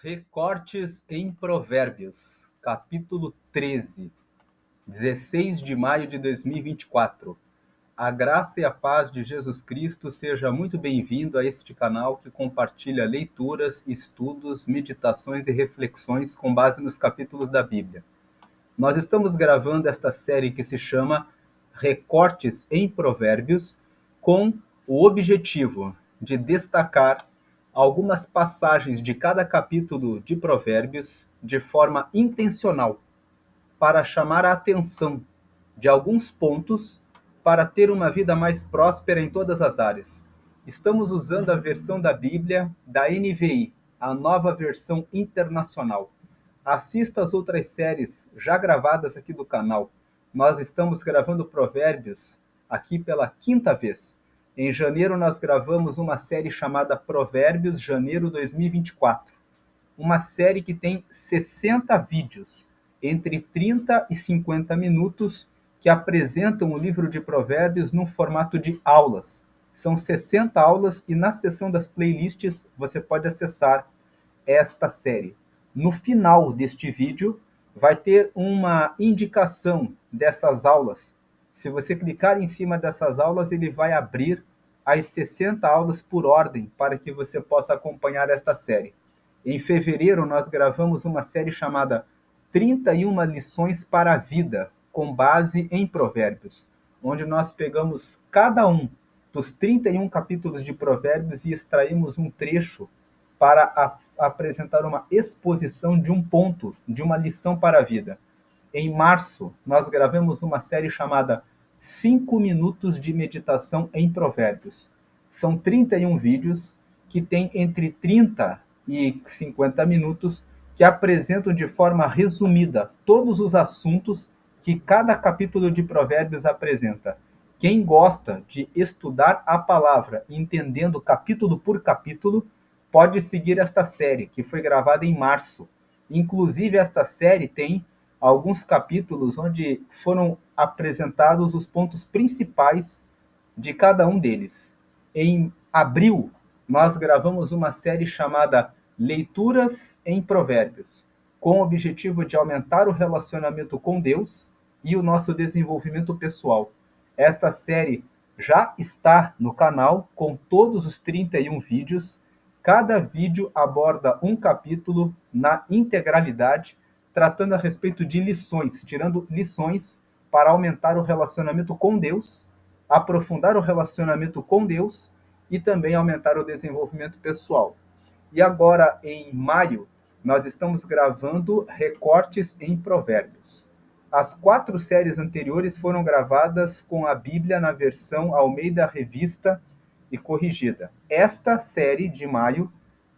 Recortes em Provérbios, capítulo 13, 16 de maio de 2024. A graça e a paz de Jesus Cristo seja muito bem-vindo a este canal que compartilha leituras, estudos, meditações e reflexões com base nos capítulos da Bíblia. Nós estamos gravando esta série que se chama Recortes em Provérbios, com o objetivo de destacar algumas passagens de cada capítulo de Provérbios de forma intencional, para chamar a atenção de alguns pontos para ter uma vida mais próspera em todas as áreas. Estamos usando a versão da Bíblia da NVI, a nova versão internacional. Assista as outras séries já gravadas aqui do canal. Nós estamos gravando Provérbios aqui pela quinta vez. Em janeiro nós gravamos uma série chamada Provérbios Janeiro 2024. Uma série que tem 60 vídeos, entre 30 e 50 minutos, que apresentam o livro de Provérbios num formato de aulas. São 60 aulas e na seção das playlists você pode acessar esta série. No final deste vídeo vai ter uma indicação dessas aulas. Se você clicar em cima dessas aulas, ele vai abrir as 60 aulas por ordem para que você possa acompanhar esta série. Em fevereiro, nós gravamos uma série chamada 31 lições para a vida, com base em Provérbios, onde nós pegamos cada um dos 31 capítulos de Provérbios e extraímos um trecho para apresentar uma exposição de um ponto, de uma lição para a vida. Em março, nós gravamos uma série chamada 5 minutos de meditação em Provérbios. São 31 vídeos que têm entre 30 e 50 minutos que apresentam de forma resumida todos os assuntos que cada capítulo de Provérbios apresenta. Quem gosta de estudar a palavra, entendendo capítulo por capítulo, pode seguir esta série, que foi gravada em março. Inclusive, esta série tem alguns capítulos onde foram apresentados os pontos principais de cada um deles. Em abril, nós gravamos uma série chamada Leituras em Provérbios, com o objetivo de aumentar o relacionamento com Deus e o nosso desenvolvimento pessoal. Esta série já está no canal com todos os 31 vídeos. Cada vídeo aborda um capítulo na integralidade, tratando a respeito de lições, tirando lições para aumentar o relacionamento com Deus, aprofundar o relacionamento com Deus e também aumentar o desenvolvimento pessoal. E agora, em maio, nós estamos gravando Recortes em Provérbios. As 4 séries anteriores foram gravadas com a Bíblia na versão Almeida Revista e Corrigida. Esta série de maio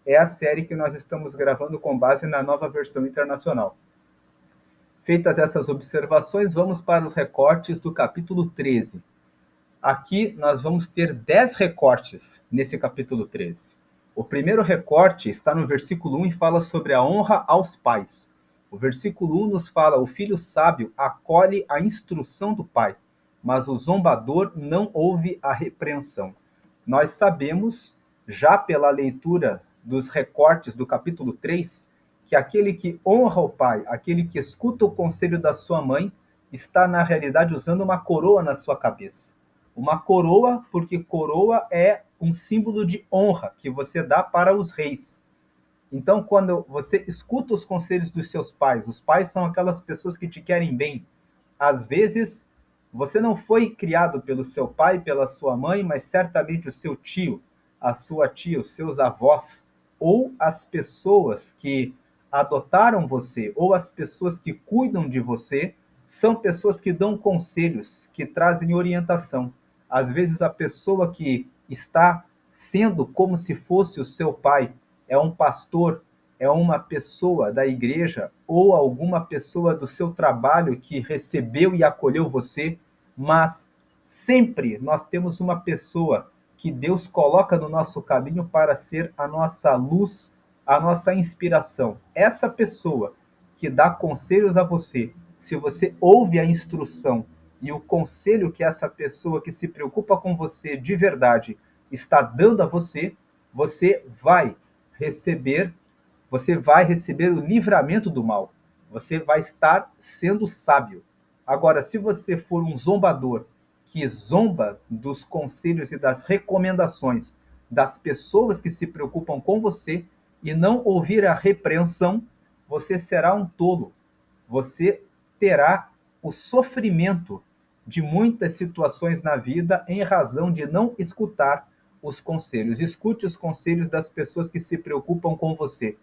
é a série que nós estamos gravando com base na nova versão internacional. Feitas essas observações, vamos para os recortes do capítulo 13. Aqui nós vamos ter 10 recortes nesse capítulo 13. O primeiro recorte está no versículo 1 e fala sobre a honra aos pais. O versículo 1 nos fala: o filho sábio acolhe a instrução do pai, mas o zombador não ouve a repreensão. Nós sabemos, já pela leitura dos recortes do capítulo 3, que aquele que honra o pai, aquele que escuta o conselho da sua mãe, está na realidade usando uma coroa na sua cabeça. Uma coroa, porque coroa é um símbolo de honra que você dá para os reis. Então, quando você escuta os conselhos dos seus pais, os pais são aquelas pessoas que te querem bem. Às vezes, você não foi criado pelo seu pai, pela sua mãe, mas certamente o seu tio, a sua tia, os seus avós, ou as pessoas que adotaram você, ou as pessoas que cuidam de você, são pessoas que dão conselhos, que trazem orientação. Às vezes a pessoa que está sendo como se fosse o seu pai é um pastor, é uma pessoa da igreja ou alguma pessoa do seu trabalho que recebeu e acolheu você, mas sempre nós temos uma pessoa que Deus coloca no nosso caminho para ser a nossa luz, a nossa inspiração. Essa pessoa que dá conselhos a você, se você ouve a instrução e o conselho que essa pessoa que se preocupa com você de verdade está dando a você, você vai receber você vai receber o livramento do mal. Você vai estar sendo sábio. Agora, se você for um zombador que zomba dos conselhos e das recomendações das pessoas que se preocupam com você e não ouvir a repreensão, você será um tolo. Você terá o sofrimento de muitas situações na vida em razão de não escutar os conselhos. Escute os conselhos das pessoas que se preocupam com você.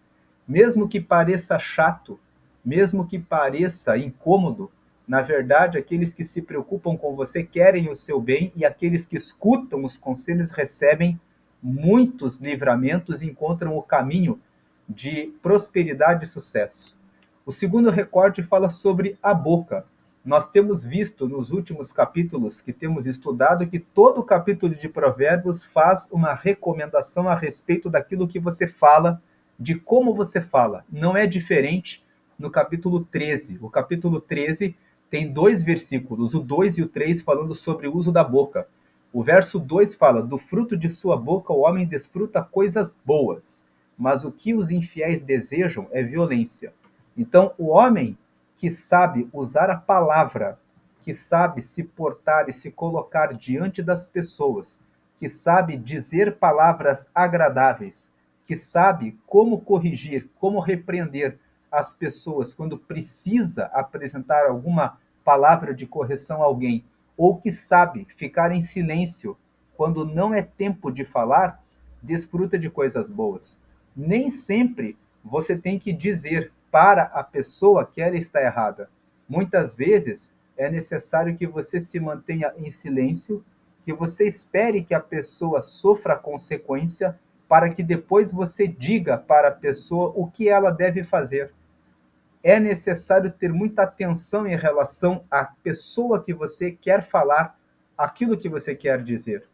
Mesmo que pareça chato, mesmo que pareça incômodo, na verdade, aqueles que se preocupam com você querem o seu bem e aqueles que escutam os conselhos recebem muitos livramentos e encontram o caminho de prosperidade e sucesso. O segundo recorte fala sobre a boca. Nós temos visto nos últimos capítulos que temos estudado que todo o capítulo de Provérbios faz uma recomendação a respeito daquilo que você fala, de como você fala. Não é diferente no capítulo 13. O capítulo 13 tem 2 versículos, o 2 e o 3, falando sobre o uso da boca. O verso 2 fala: do fruto de sua boca o homem desfruta coisas boas, mas o que os infiéis desejam é violência. Então, o homem que sabe usar a palavra, que sabe se portar e se colocar diante das pessoas, que sabe dizer palavras agradáveis, que sabe como corrigir, como repreender as pessoas quando precisa apresentar alguma palavra de correção a alguém, ou que sabe ficar em silêncio quando não é tempo de falar, desfruta de coisas boas. Nem sempre você tem que dizer para a pessoa que ela está errada. Muitas vezes é necessário que você se mantenha em silêncio, que você espere que a pessoa sofra a consequência, para que depois você diga para a pessoa o que ela deve fazer. É necessário ter muita atenção em relação à pessoa que você quer falar, aquilo que você quer dizer.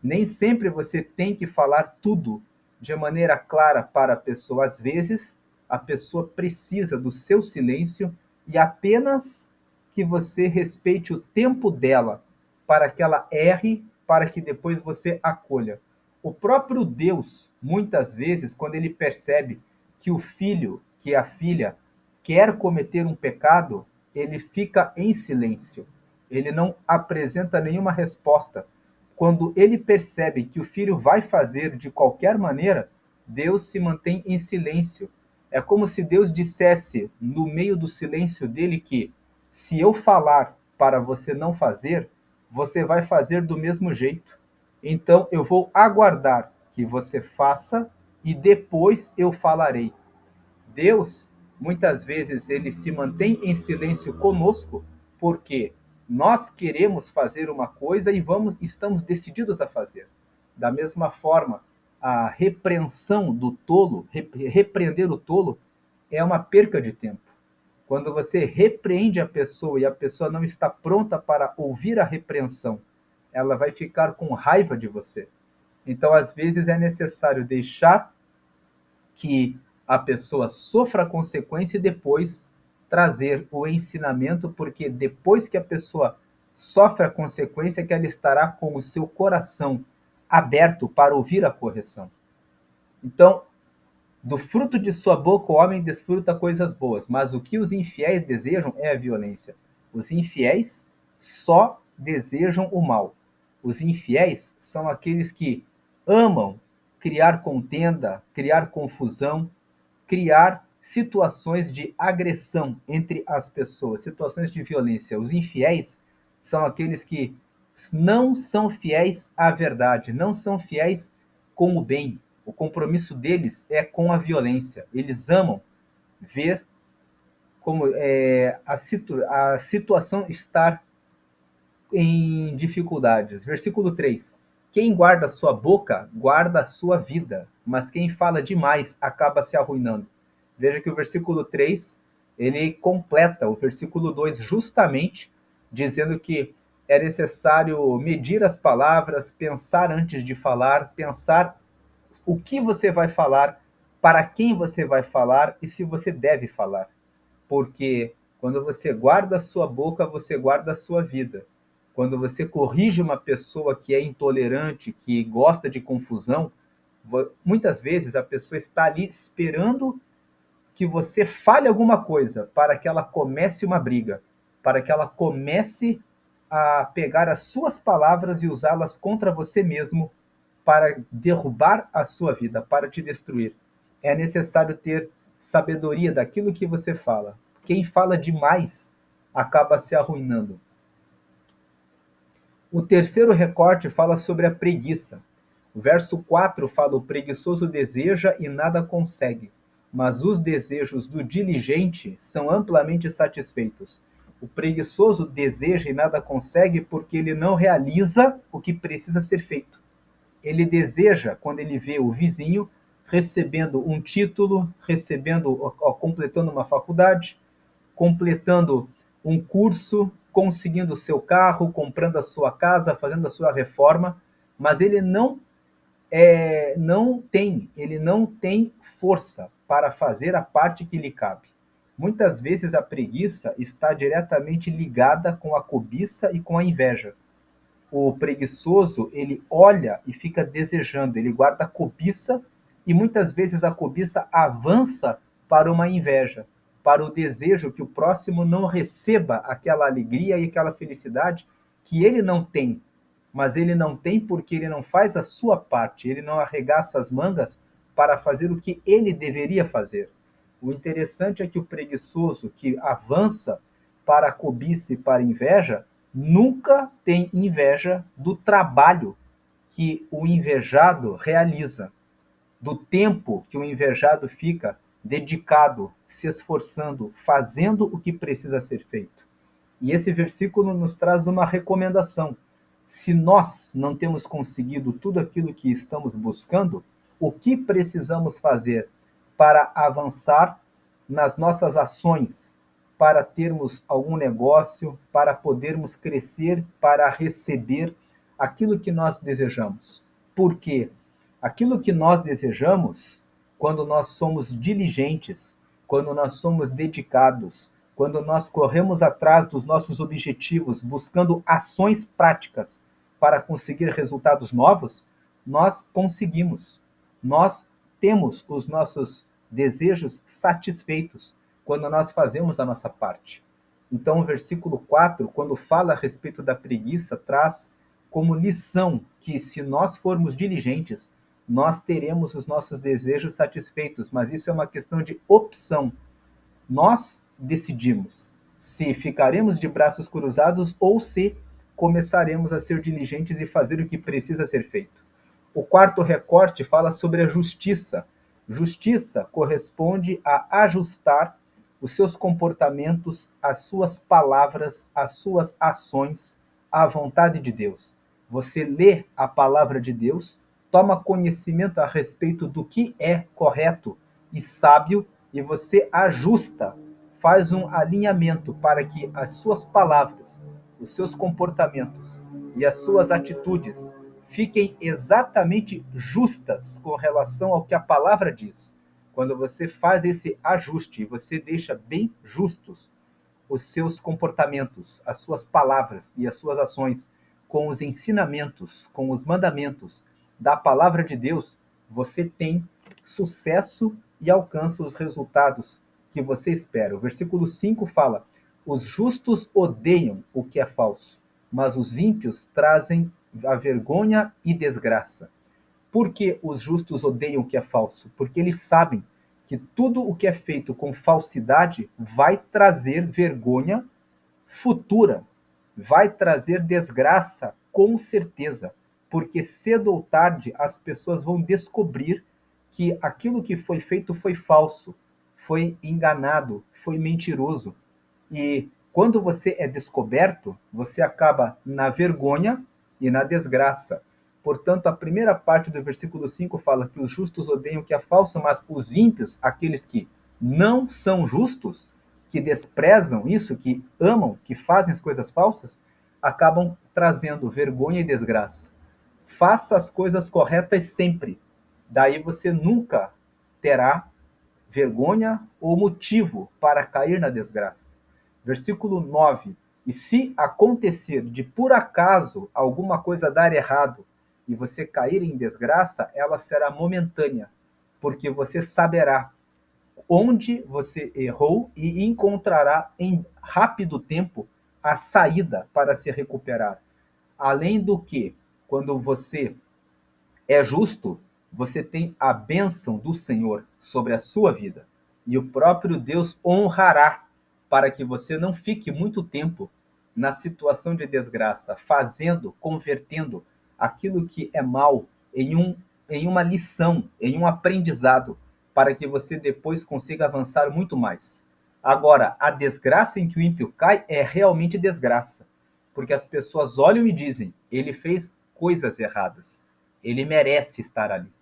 Nem sempre você tem que falar tudo de maneira clara para a pessoa. Às vezes, a pessoa precisa do seu silêncio e apenas que você respeite o tempo dela para que ela erre, para que depois você acolha. O próprio Deus, muitas vezes, quando ele percebe que o filho, que a filha quer cometer um pecado, ele fica em silêncio. Ele não apresenta nenhuma resposta. Quando ele percebe que o filho vai fazer de qualquer maneira, Deus se mantém em silêncio. É como se Deus dissesse, no meio do silêncio dele, que se eu falar para você não fazer, você vai fazer do mesmo jeito. Então eu vou aguardar que você faça e depois eu falarei. Deus, muitas vezes, ele se mantém em silêncio conosco, porque nós queremos fazer uma coisa e estamos decididos a fazer. Da mesma forma, a repreensão do tolo, repreender o tolo, é uma perca de tempo. Quando você repreende a pessoa e a pessoa não está pronta para ouvir a repreensão, ela vai ficar com raiva de você. Então, às vezes, é necessário deixar que a pessoa sofra a consequência e depois trazer o ensinamento, porque depois que a pessoa sofre a consequência, que ela estará com o seu coração aberto para ouvir a correção. Então, do fruto de sua boca o homem desfruta coisas boas, mas o que os infiéis desejam é a violência. Os infiéis só desejam o mal. Os infiéis são aqueles que amam criar contenda, criar confusão, criar situações de agressão entre as pessoas, situações de violência. Os infiéis são aqueles que não são fiéis à verdade, não são fiéis com o bem. O compromisso deles é com a violência. Eles amam ver como a situação estar em dificuldades. Versículo 3. Quem guarda sua boca, guarda a sua vida, mas quem fala demais acaba se arruinando. Veja que o versículo 3, ele completa o versículo 2 justamente dizendo que é necessário medir as palavras, pensar antes de falar, pensar o que você vai falar, para quem você vai falar e se você deve falar. Porque quando você guarda a sua boca, você guarda a sua vida. Quando você corrige uma pessoa que é intolerante, que gosta de confusão, muitas vezes a pessoa está ali esperando que você fale alguma coisa para que ela comece uma briga, para que ela comece a pegar as suas palavras e usá-las contra você mesmo para derrubar a sua vida, para te destruir. É necessário ter sabedoria daquilo que você fala. Quem fala demais acaba se arruinando. O terceiro recorte fala sobre a preguiça. O verso 4 fala: o preguiçoso deseja e nada consegue, mas os desejos do diligente são amplamente satisfeitos. O preguiçoso deseja e nada consegue porque ele não realiza o que precisa ser feito. Ele deseja, quando ele vê o vizinho recebendo um título, completando uma faculdade, completando um curso, conseguindo o seu carro, comprando a sua casa, fazendo a sua reforma, mas ele não tem força para fazer a parte que lhe cabe. Muitas vezes a preguiça está diretamente ligada com a cobiça e com a inveja. O preguiçoso, ele olha e fica desejando, ele guarda a cobiça e muitas vezes a cobiça avança para uma inveja, para o desejo que o próximo não receba aquela alegria e aquela felicidade que ele não tem. Mas ele não tem porque ele não faz a sua parte, ele não arregaça as mangas para fazer o que ele deveria fazer. O interessante é que o preguiçoso que avança para a cobiça e para a inveja, nunca tem inveja do trabalho que o invejado realiza, do tempo que o invejado fica dedicado, se esforçando, fazendo o que precisa ser feito. E esse versículo nos traz uma recomendação. Se nós não temos conseguido tudo aquilo que estamos buscando, o que precisamos fazer para avançar nas nossas ações, para termos algum negócio, para podermos crescer, para receber aquilo que nós desejamos? Porque aquilo que nós desejamos, quando nós somos diligentes, quando nós somos dedicados, quando nós corremos atrás dos nossos objetivos, buscando ações práticas para conseguir resultados novos, nós conseguimos. Nós temos os nossos desejos satisfeitos quando nós fazemos a nossa parte. Então, o versículo 4, quando fala a respeito da preguiça, traz como lição que, se nós formos diligentes, nós teremos os nossos desejos satisfeitos, mas isso é uma questão de opção. Nós decidimos se ficaremos de braços cruzados ou se começaremos a ser diligentes e fazer o que precisa ser feito. O quarto recorte fala sobre a justiça. Justiça corresponde a ajustar os seus comportamentos, as suas palavras, as suas ações à vontade de Deus. Você lê a palavra de Deus, toma conhecimento a respeito do que é correto e sábio e você ajusta, faz um alinhamento para que as suas palavras, os seus comportamentos e as suas atitudes fiquem exatamente justas com relação ao que a palavra diz. Quando você faz esse ajuste, você deixa bem justos os seus comportamentos, as suas palavras e as suas ações com os ensinamentos, com os mandamentos da palavra de Deus, você tem sucesso e alcança os resultados que você espera. O versículo 5 fala: os justos odeiam o que é falso, mas os ímpios trazem a vergonha e desgraça. Por que os justos odeiam o que é falso? Porque eles sabem que tudo o que é feito com falsidade vai trazer vergonha futura, vai trazer desgraça, com certeza, porque cedo ou tarde as pessoas vão descobrir que aquilo que foi feito foi falso, foi enganado, foi mentiroso. E quando você é descoberto, você acaba na vergonha e na desgraça. Portanto, a primeira parte do versículo 5 fala que os justos odeiam o que é falso, mas os ímpios, aqueles que não são justos, que desprezam isso, que amam, que fazem as coisas falsas, acabam trazendo vergonha e desgraça. Faça as coisas corretas sempre. Daí você nunca terá vergonha ou motivo para cair na desgraça. Versículo 9. E se acontecer de por acaso alguma coisa dar errado e você cair em desgraça, ela será momentânea, porque você saberá onde você errou e encontrará em rápido tempo a saída para se recuperar. Além do que, quando você é justo, você tem a bênção do Senhor sobre a sua vida. E o próprio Deus honrará para que você não fique muito tempo na situação de desgraça, fazendo, convertendo aquilo que é mal em uma lição, em um aprendizado, para que você depois consiga avançar muito mais. Agora, a desgraça em que o ímpio cai é realmente desgraça, porque as pessoas olham e dizem: ele fez coisas erradas, ele merece estar ali.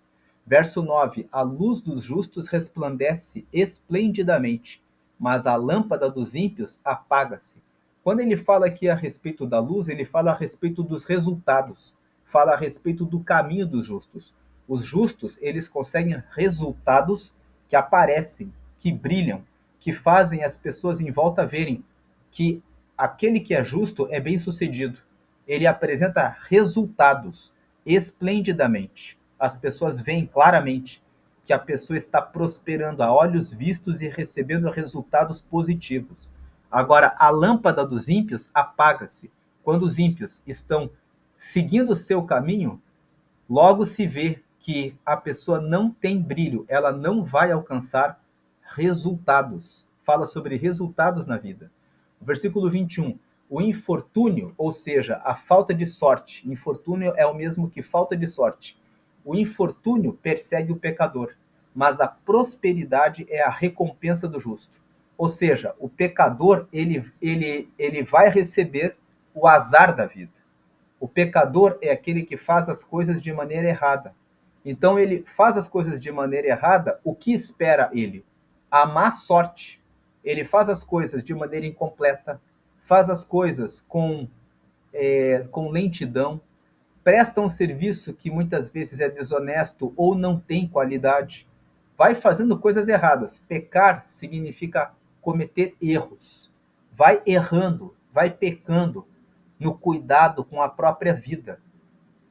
Verso 9: a luz dos justos resplandece esplendidamente, mas a lâmpada dos ímpios apaga-se. Quando ele fala aqui a respeito da luz, ele fala a respeito dos resultados, fala a respeito do caminho dos justos. Os justos, eles conseguem resultados que aparecem, que brilham, que fazem as pessoas em volta verem que aquele que é justo é bem-sucedido. Ele apresenta resultados esplendidamente. As pessoas veem claramente que a pessoa está prosperando a olhos vistos e recebendo resultados positivos. Agora, a lâmpada dos ímpios apaga-se. Quando os ímpios estão seguindo o seu caminho, logo se vê que a pessoa não tem brilho, ela não vai alcançar resultados. Fala sobre resultados na vida. Versículo 21. O infortúnio, ou seja, a falta de sorte. Infortúnio é o mesmo que falta de sorte. O infortúnio persegue o pecador, mas a prosperidade é a recompensa do justo. Ou seja, o pecador ele vai receber o azar da vida. O pecador é aquele que faz as coisas de maneira errada. Então ele faz as coisas de maneira errada, o que espera ele? A má sorte. Ele faz as coisas de maneira incompleta, faz as coisas com lentidão, presta um serviço que muitas vezes é desonesto ou não tem qualidade, vai fazendo coisas erradas. Pecar significa cometer erros. Vai errando, vai pecando no cuidado com a própria vida.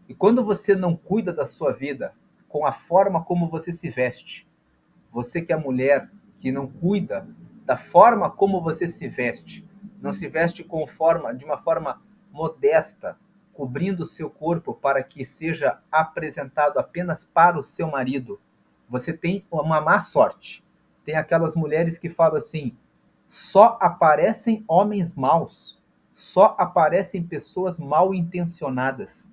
E quando você não cuida da sua vida, com a forma como você se veste, você que é mulher, que não cuida da forma como você se veste, não se veste de uma forma modesta, cobrindo o seu corpo para que seja apresentado apenas para o seu marido, você tem uma má sorte. Tem aquelas mulheres que falam assim: só aparecem homens maus, só aparecem pessoas mal intencionadas.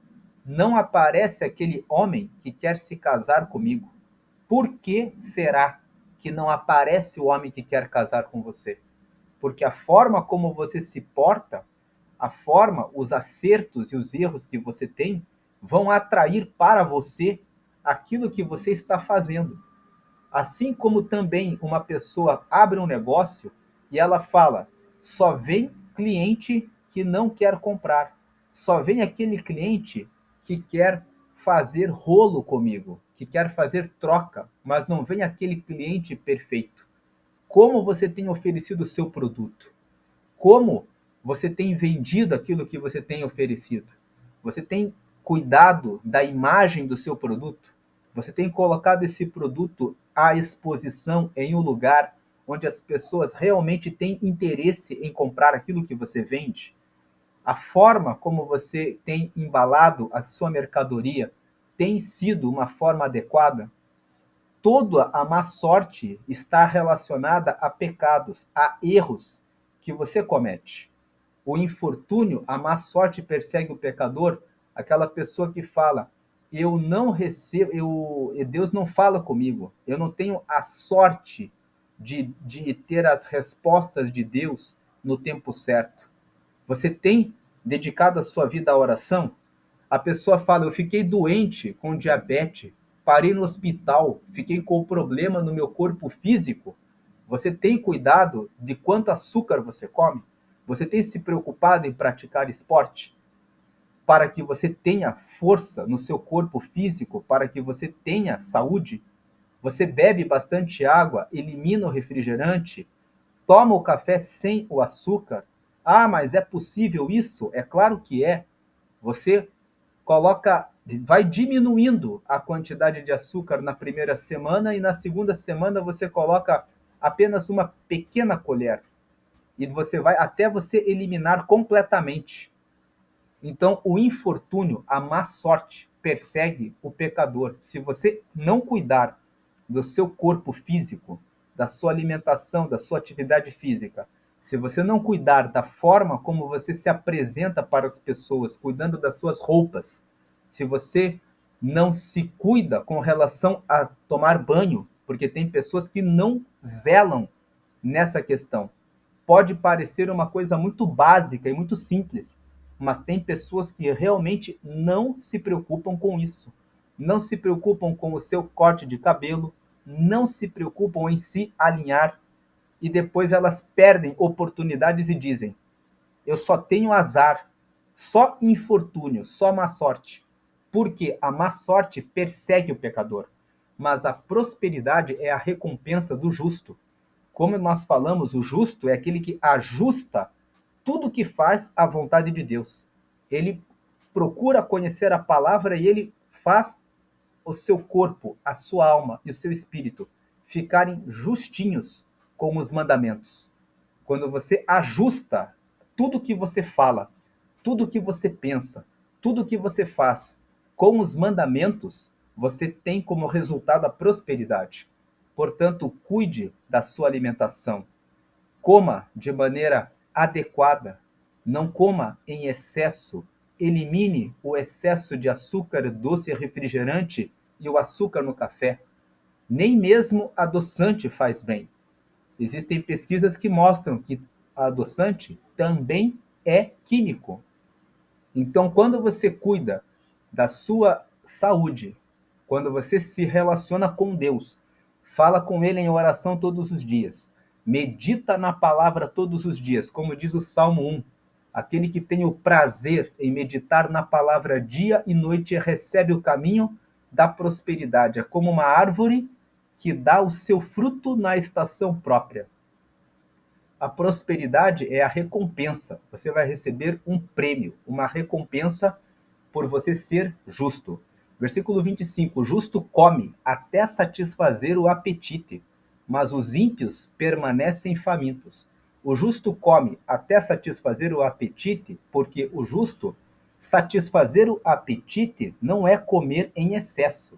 Não aparece aquele homem que quer se casar comigo. Por que será que não aparece o homem que quer casar com você? Porque a forma como você se porta, a forma, os acertos e os erros que você tem vão atrair para você aquilo que você está fazendo. Assim como também uma pessoa abre um negócio e ela fala: só vem cliente que não quer comprar, só vem aquele cliente que quer fazer rolo comigo, que quer fazer troca, mas não vem aquele cliente perfeito. Como você tem oferecido o seu produto? Como você tem vendido aquilo que você tem oferecido? Você tem cuidado da imagem do seu produto? Você tem colocado esse produto à exposição em um lugar onde as pessoas realmente têm interesse em comprar aquilo que você vende? A forma como você tem embalado a sua mercadoria tem sido uma forma adequada? Toda a má sorte está relacionada a pecados, a erros que você comete. O infortúnio, a má sorte persegue o pecador, aquela pessoa que fala: eu não recebo, Deus não fala comigo, eu não tenho a sorte de ter as respostas de Deus no tempo certo. Você tem dedicado a sua vida à oração? A pessoa fala: eu fiquei doente com diabetes, parei no hospital, fiquei com problema no meu corpo físico. Você tem cuidado de quanto açúcar você come? Você tem se preocupado em praticar esporte? Para que você tenha força no seu corpo físico, para que você tenha saúde? Você bebe bastante água, elimina o refrigerante, toma o café sem o açúcar? Ah, mas é possível isso? É claro que é. Você vai diminuindo a quantidade de açúcar na primeira semana e na segunda semana você coloca apenas uma pequena colher. E você vai até você eliminar completamente. Então, o infortúnio, a má sorte, persegue o pecador. Se você não cuidar do seu corpo físico, da sua alimentação, da sua atividade física, se você não cuidar da forma como você se apresenta para as pessoas, cuidando das suas roupas, se você não se cuida com relação a tomar banho, porque tem pessoas que não zelam nessa questão. Pode parecer uma coisa muito básica e muito simples, mas tem pessoas que realmente não se preocupam com isso. Não se preocupam com o seu corte de cabelo, não se preocupam em se alinhar e depois elas perdem oportunidades e dizem: eu só tenho azar, só infortúnio, só má sorte. Porque a má sorte persegue o pecador, mas a prosperidade é a recompensa do justo. Como nós falamos, o justo é aquele que ajusta tudo que faz à vontade de Deus. Ele procura conhecer a palavra e ele faz o seu corpo, a sua alma e o seu espírito ficarem justinhos com os mandamentos. Quando você ajusta tudo que você fala, tudo que você pensa, tudo que você faz com os mandamentos, você tem como resultado a prosperidade. Portanto, cuide da sua alimentação. Coma de maneira adequada. Não coma em excesso. Elimine o excesso de açúcar doce e refrigerante e o açúcar no café. Nem mesmo adoçante faz bem. Existem pesquisas que mostram que adoçante também é químico. Então, quando você cuida da sua saúde, quando você se relaciona com Deus, fala com Ele em oração todos os dias, medita na palavra todos os dias, como diz o Salmo 1, aquele que tem o prazer em meditar na palavra dia e noite recebe o caminho da prosperidade. É como uma árvore que dá o seu fruto na estação própria. A prosperidade é a recompensa. Você vai receber um prêmio, uma recompensa por você ser justo. Versículo 25: o justo come até satisfazer o apetite, mas os ímpios permanecem famintos. O justo come até satisfazer o apetite, porque o justo satisfazer o apetite não é comer em excesso.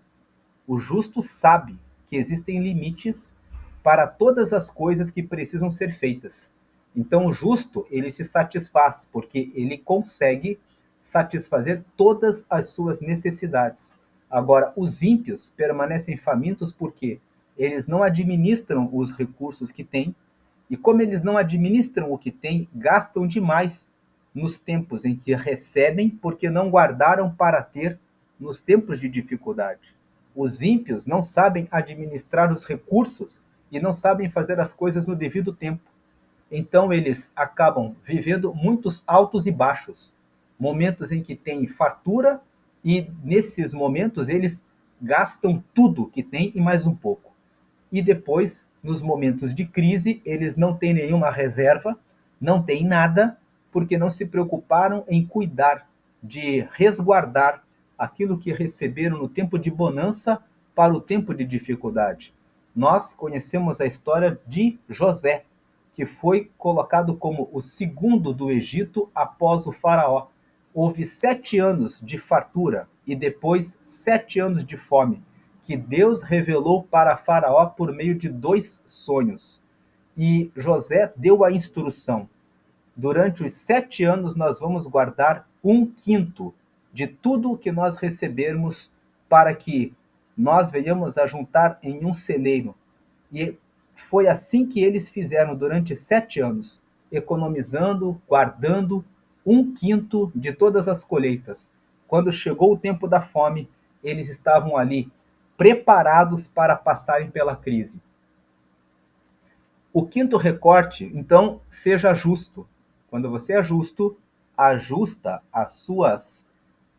O justo sabe que existem limites para todas as coisas que precisam ser feitas. Então o justo, ele se satisfaz porque ele consegue satisfazer todas as suas necessidades. Agora, os ímpios permanecem famintos porque eles não administram os recursos que têm, e como eles não administram o que têm, gastam demais nos tempos em que recebem, porque não guardaram para ter nos tempos de dificuldade. Os ímpios não sabem administrar os recursos e não sabem fazer as coisas no devido tempo. Então eles acabam vivendo muitos altos e baixos, momentos em que tem fartura e nesses momentos eles gastam tudo que têm e mais um pouco. E depois, nos momentos de crise, eles não têm nenhuma reserva, não têm nada, porque não se preocuparam em cuidar, de resguardar aquilo que receberam no tempo de bonança para o tempo de dificuldade. Nós conhecemos a história de José, que foi colocado como o segundo do Egito após o faraó. Houve 7 anos de fartura e depois 7 anos de fome, que Deus revelou para Faraó por meio de 2 sonhos. E José deu a instrução: durante os 7 anos nós vamos guardar 1/5 de tudo o que nós recebermos, para que nós venhamos a juntar em um celeiro. E foi assim que eles fizeram durante 7 anos, economizando, guardando 1/5 de todas as colheitas. Quando chegou o tempo da fome, eles estavam ali preparados para passarem pela crise. O quinto recorte, então, seja justo. Quando você é justo, ajusta as suas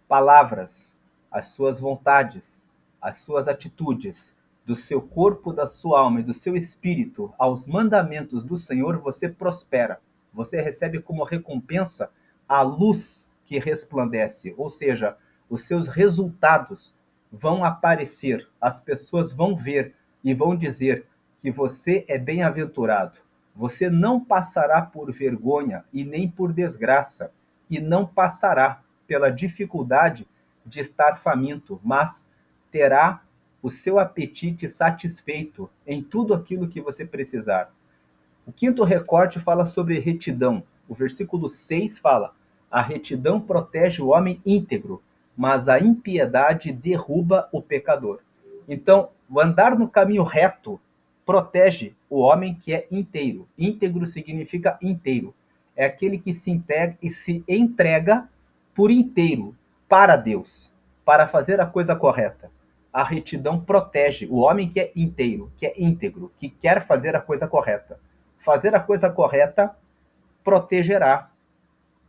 palavras, as suas vontades, as suas atitudes, do seu corpo, da sua alma e do seu espírito aos mandamentos do Senhor, você prospera. Você recebe como recompensa a luz que resplandece, ou seja, os seus resultados vão aparecer, as pessoas vão ver e vão dizer: que você é bem-aventurado. Você não passará por vergonha e nem por desgraça, e não passará pela dificuldade de estar faminto, mas terá o seu apetite satisfeito em tudo aquilo que você precisar. O quinto recorte fala sobre retidão. O versículo 6 fala: a retidão protege o homem íntegro, mas a impiedade derruba o pecador. Então, o andar no caminho reto protege o homem que é inteiro. Íntegro significa inteiro. É aquele que se entrega por inteiro para Deus, para fazer a coisa correta. A retidão protege o homem que é inteiro, que é íntegro, que quer fazer a coisa correta. Fazer a coisa correta protegerá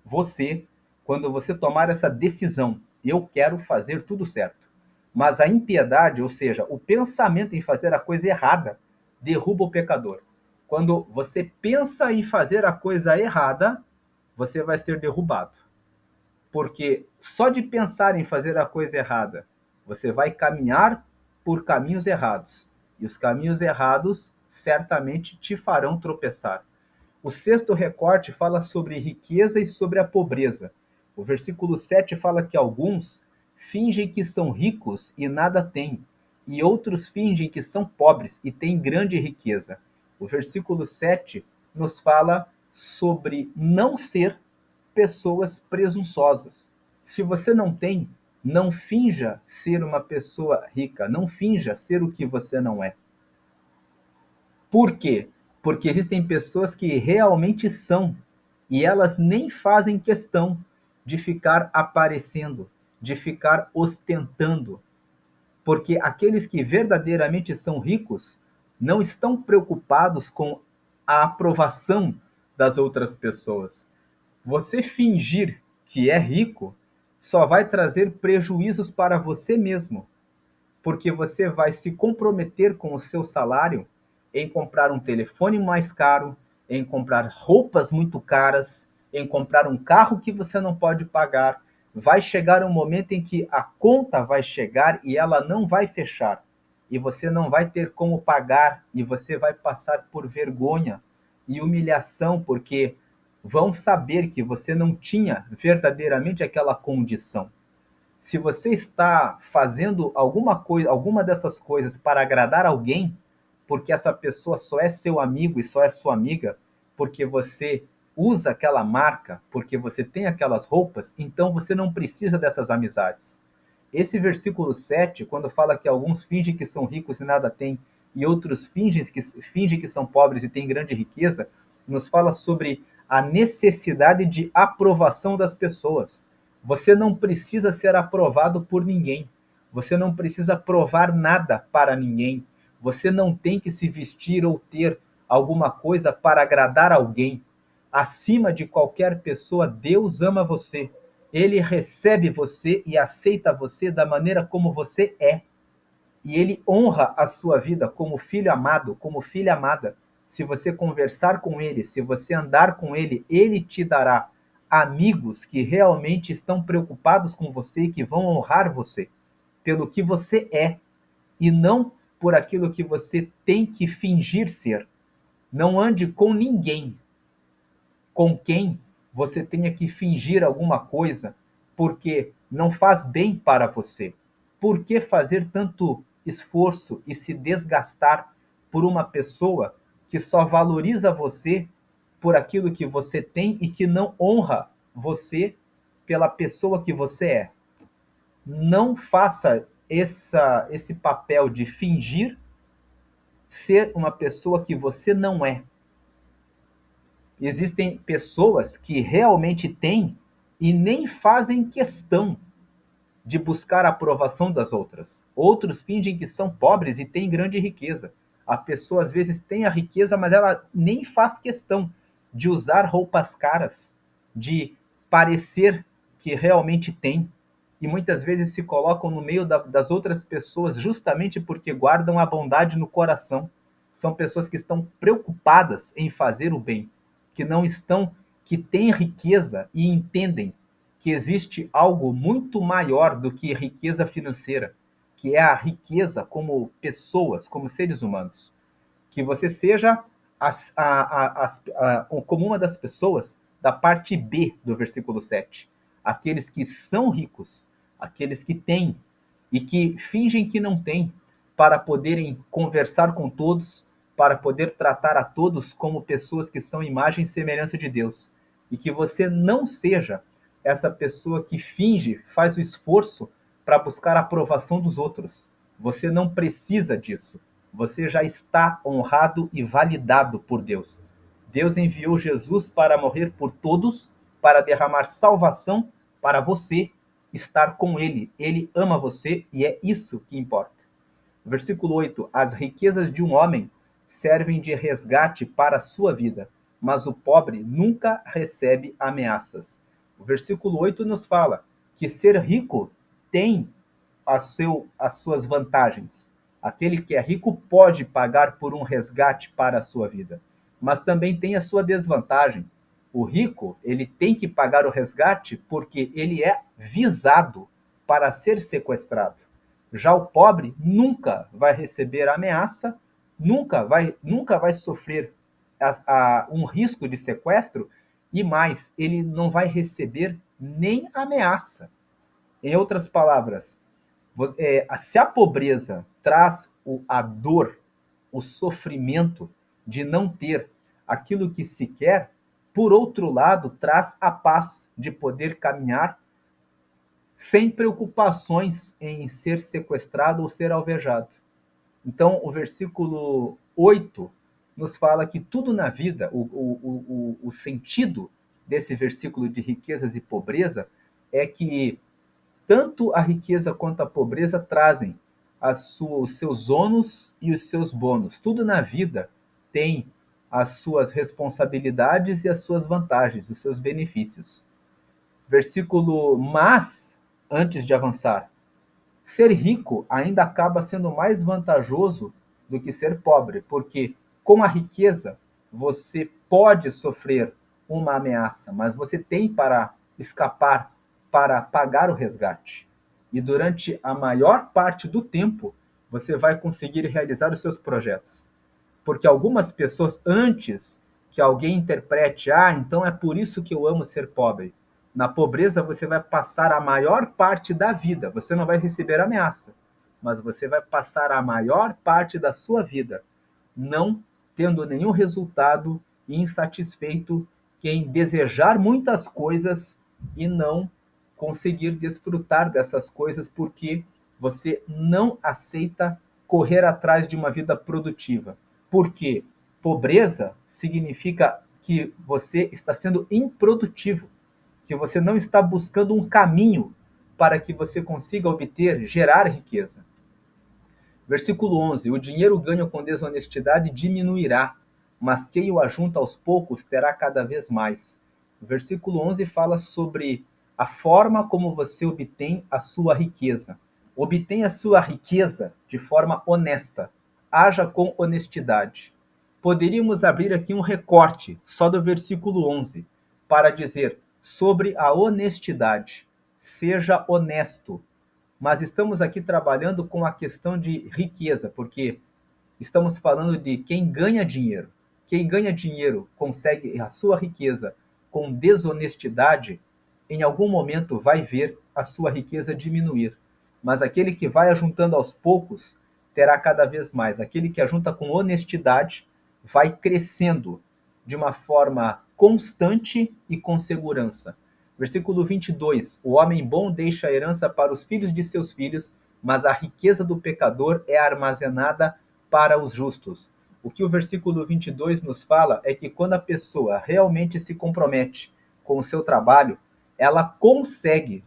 você quando você tomar essa decisão. Eu quero fazer tudo certo. Mas a impiedade, ou seja, o pensamento em fazer a coisa errada, derruba o pecador. Quando você pensa em fazer a coisa errada, você vai ser derrubado. Porque só de pensar em fazer a coisa errada, você vai caminhar por caminhos errados. E os caminhos errados certamente te farão tropeçar. O sexto recorte fala sobre riqueza e sobre a pobreza. O versículo 7 fala que alguns fingem que são ricos e nada têm, e outros fingem que são pobres e têm grande riqueza. O versículo 7 nos fala sobre não ser pessoas presunçosas. Se você não tem, não finja ser uma pessoa rica, não finja ser o que você não é. Por quê? Porque existem pessoas que realmente são e elas nem fazem questão de ficar aparecendo, de ficar ostentando, porque aqueles que verdadeiramente são ricos não estão preocupados com a aprovação das outras pessoas. Você fingir que é rico só vai trazer prejuízos para você mesmo, porque você vai se comprometer com o seu salário em comprar um telefone mais caro, em comprar roupas muito caras, em comprar um carro que você não pode pagar. Vai chegar um momento em que a conta vai chegar e ela não vai fechar. E você não vai ter como pagar e você vai passar por vergonha e humilhação, porque vão saber que você não tinha verdadeiramente aquela condição. Se você está fazendo alguma coisa, alguma dessas coisas para agradar alguém, porque essa pessoa só é seu amigo e só é sua amiga, porque você usa aquela marca, porque você tem aquelas roupas, então você não precisa dessas amizades. Esse versículo 7, quando fala que alguns fingem que são ricos e nada têm, e outros fingem que são pobres e têm grande riqueza, nos fala sobre a necessidade de aprovação das pessoas. Você não precisa ser aprovado por ninguém. Você não precisa provar nada para ninguém. Você não tem que se vestir ou ter alguma coisa para agradar alguém. Acima de qualquer pessoa, Deus ama você. Ele recebe você e aceita você da maneira como você é. E ele honra a sua vida como filho amado, como filha amada. Se você conversar com ele, se você andar com ele, ele te dará amigos que realmente estão preocupados com você e que vão honrar você pelo que você é e não por aquilo que você tem que fingir ser. Não ande com ninguém com quem você tenha que fingir alguma coisa, porque não faz bem para você. Por que fazer tanto esforço e se desgastar por uma pessoa que só valoriza você por aquilo que você tem e que não honra você pela pessoa que você é? Não faça esse papel de fingir ser uma pessoa que você não é. Existem pessoas que realmente têm e nem fazem questão de buscar a aprovação das outras. Outros fingem que são pobres e têm grande riqueza. A pessoa às vezes tem a riqueza, mas ela nem faz questão de usar roupas caras, de parecer que realmente tem. E muitas vezes se colocam no meio das outras pessoas justamente porque guardam a bondade no coração. São pessoas que estão preocupadas em fazer o bem, que não estão, que têm riqueza e entendem que existe algo muito maior do que riqueza financeira, que é a riqueza como pessoas, como seres humanos. que você seja como uma das pessoas da parte B do versículo 7. Aqueles que são ricos, aqueles que têm e que fingem que não têm, para poderem conversar com todos, para poder tratar a todos como pessoas que são imagem e semelhança de Deus. E que você não seja essa pessoa que finge, faz o esforço para buscar a aprovação dos outros. Você não precisa disso. Você já está honrado e validado por Deus. Deus enviou Jesus para morrer por todos, para derramar salvação para você estar com Ele. Ele ama você e é isso que importa. Versículo 8: as riquezas de um homem servem de resgate para a sua vida, mas o pobre nunca recebe ameaças. O versículo 8 nos fala que ser rico tem as suas vantagens. Aquele que é rico pode pagar por um resgate para a sua vida, mas também tem a sua desvantagem. O rico, ele tem que pagar o resgate porque ele é visado para ser sequestrado. Já o pobre nunca vai receber ameaça, nunca vai sofrer um risco de sequestro e mais, ele não vai receber nem ameaça. Em outras palavras, se a pobreza traz a dor, o sofrimento de não ter aquilo que se quer, por outro lado, traz a paz de poder caminhar sem preocupações em ser sequestrado ou ser alvejado. Então, o versículo 8 nos fala que tudo na vida, o sentido desse versículo de riquezas e pobreza é que tanto a riqueza quanto a pobreza trazem os seus ônus e os seus bônus. Tudo na vida tem as suas responsabilidades e as suas vantagens, os seus benefícios. Mas, antes de avançar, ser rico ainda acaba sendo mais vantajoso do que ser pobre, porque com a riqueza você pode sofrer uma ameaça, mas você tem para escapar, para pagar o resgate. E durante a maior parte do tempo, você vai conseguir realizar os seus projetos. Porque algumas pessoas, antes que alguém interprete, então é por isso que eu amo ser pobre. Na pobreza você vai passar a maior parte da vida, você não vai receber ameaça, mas você vai passar a maior parte da sua vida não tendo nenhum resultado e insatisfeito em desejar muitas coisas e não conseguir desfrutar dessas coisas porque você não aceita correr atrás de uma vida produtiva. Porque pobreza significa que você está sendo improdutivo, que você não está buscando um caminho para que você consiga obter, gerar riqueza. Versículo 11: o dinheiro ganho com desonestidade diminuirá, mas quem o ajunta aos poucos terá cada vez mais. O versículo 11 fala sobre a forma como você obtém a sua riqueza. Obtenha a sua riqueza de forma honesta. Haja com honestidade. Poderíamos abrir aqui um recorte só do versículo 11 para dizer sobre a honestidade. Seja honesto. Mas estamos aqui trabalhando com a questão de riqueza, porque estamos falando de quem ganha dinheiro. Quem ganha dinheiro consegue a sua riqueza com desonestidade, em algum momento vai ver a sua riqueza diminuir. Mas aquele que vai ajuntando aos poucos terá cada vez mais. Aquele que ajunta com honestidade vai crescendo de uma forma constante e com segurança. Versículo 22: o homem bom deixa a herança para os filhos de seus filhos, mas a riqueza do pecador é armazenada para os justos. O que o versículo 22 nos fala é que quando a pessoa realmente se compromete com o seu trabalho, ela consegue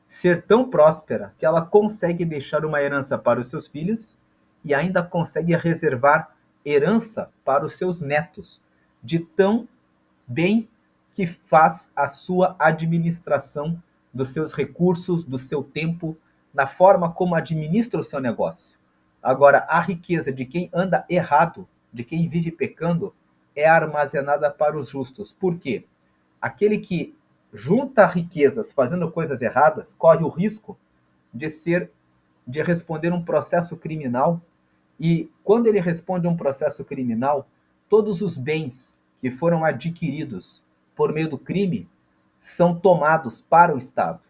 ser tão próspera que ela consegue deixar uma herança para os seus filhos e ainda consegue reservar herança para os seus netos, de tão bem que faz a sua administração dos seus recursos, do seu tempo, na forma como administra o seu negócio. Agora, a riqueza de quem anda errado, de quem vive pecando, é armazenada para os justos. Por quê? Aquele que junta riquezas fazendo coisas erradas corre o risco de responder um processo criminal, E quando ele responde a um processo criminal, todos os bens que foram adquiridos por meio do crime são tomados para o Estado,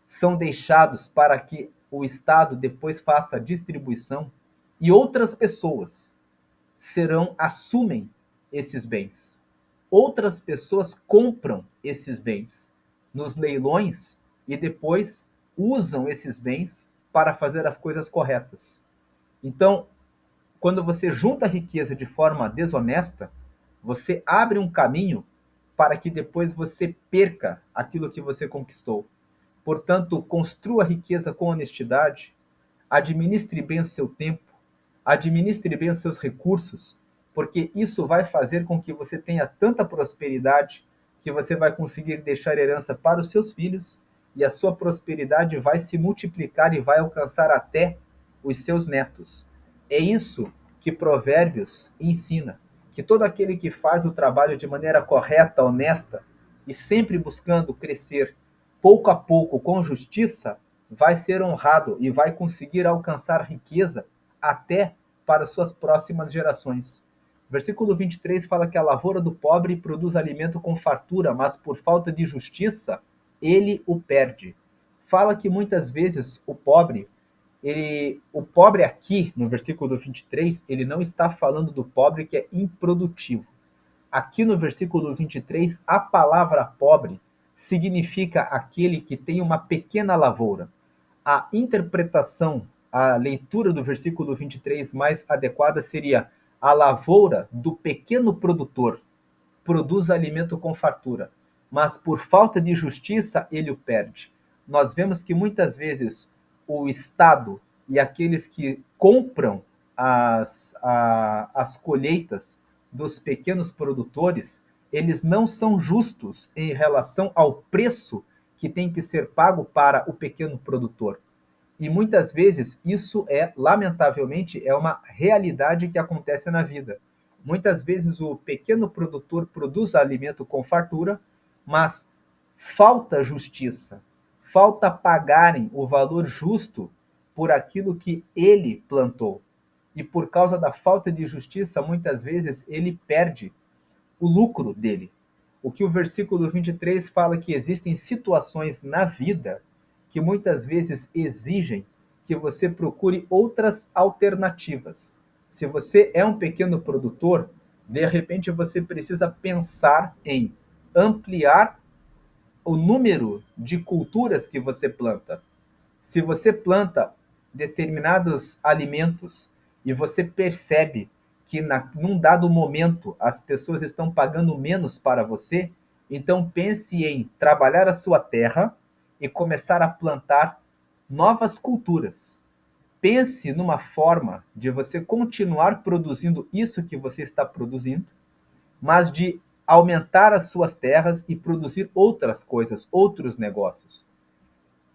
são deixados para que o Estado depois faça a distribuição e outras pessoas assumem esses bens. Outras pessoas compram esses bens nos leilões e depois usam esses bens para fazer as coisas corretas. Então, quando você junta a riqueza de forma desonesta, você abre um caminho para que depois você perca aquilo que você conquistou. Portanto, construa a riqueza com honestidade, administre bem o seu tempo, administre bem os seus recursos, porque isso vai fazer com que você tenha tanta prosperidade que você vai conseguir deixar herança para os seus filhos e a sua prosperidade vai se multiplicar e vai alcançar até os seus netos. É isso que Provérbios ensina, que todo aquele que faz o trabalho de maneira correta, honesta e sempre buscando crescer pouco a pouco com justiça, vai ser honrado e vai conseguir alcançar riqueza até para suas próximas gerações. Versículo 23 fala que a lavoura do pobre produz alimento com fartura, mas por falta de justiça ele o perde. Fala que muitas vezes o pobre aqui, no versículo 23, ele não está falando do pobre que é improdutivo. Aqui no versículo 23, a palavra pobre significa aquele que tem uma pequena lavoura. A interpretação, a leitura do versículo 23 mais adequada seria: a lavoura do pequeno produtor produz alimento com fartura, mas por falta de justiça ele o perde. Nós vemos que muitas vezes o Estado e aqueles que compram as colheitas dos pequenos produtores, eles não são justos em relação ao preço que tem que ser pago para o pequeno produtor. E muitas vezes isso lamentavelmente, é uma realidade que acontece na vida. Muitas vezes o pequeno produtor produz alimento com fartura, mas falta justiça, falta pagarem o valor justo por aquilo que ele plantou. E por causa da falta de justiça, muitas vezes ele perde o lucro dele. O que o versículo 23 fala que existem situações na vida que muitas vezes exigem que você procure outras alternativas. Se você é um pequeno produtor, de repente você precisa pensar em ampliar o número de culturas que você planta. Se você planta determinados alimentos e você percebe que num dado momento as pessoas estão pagando menos para você, então pense em trabalhar a sua terra e começar a plantar novas culturas. Pense numa forma de você continuar produzindo isso que você está produzindo, mas de aumentar as suas terras e produzir outras coisas, outros negócios.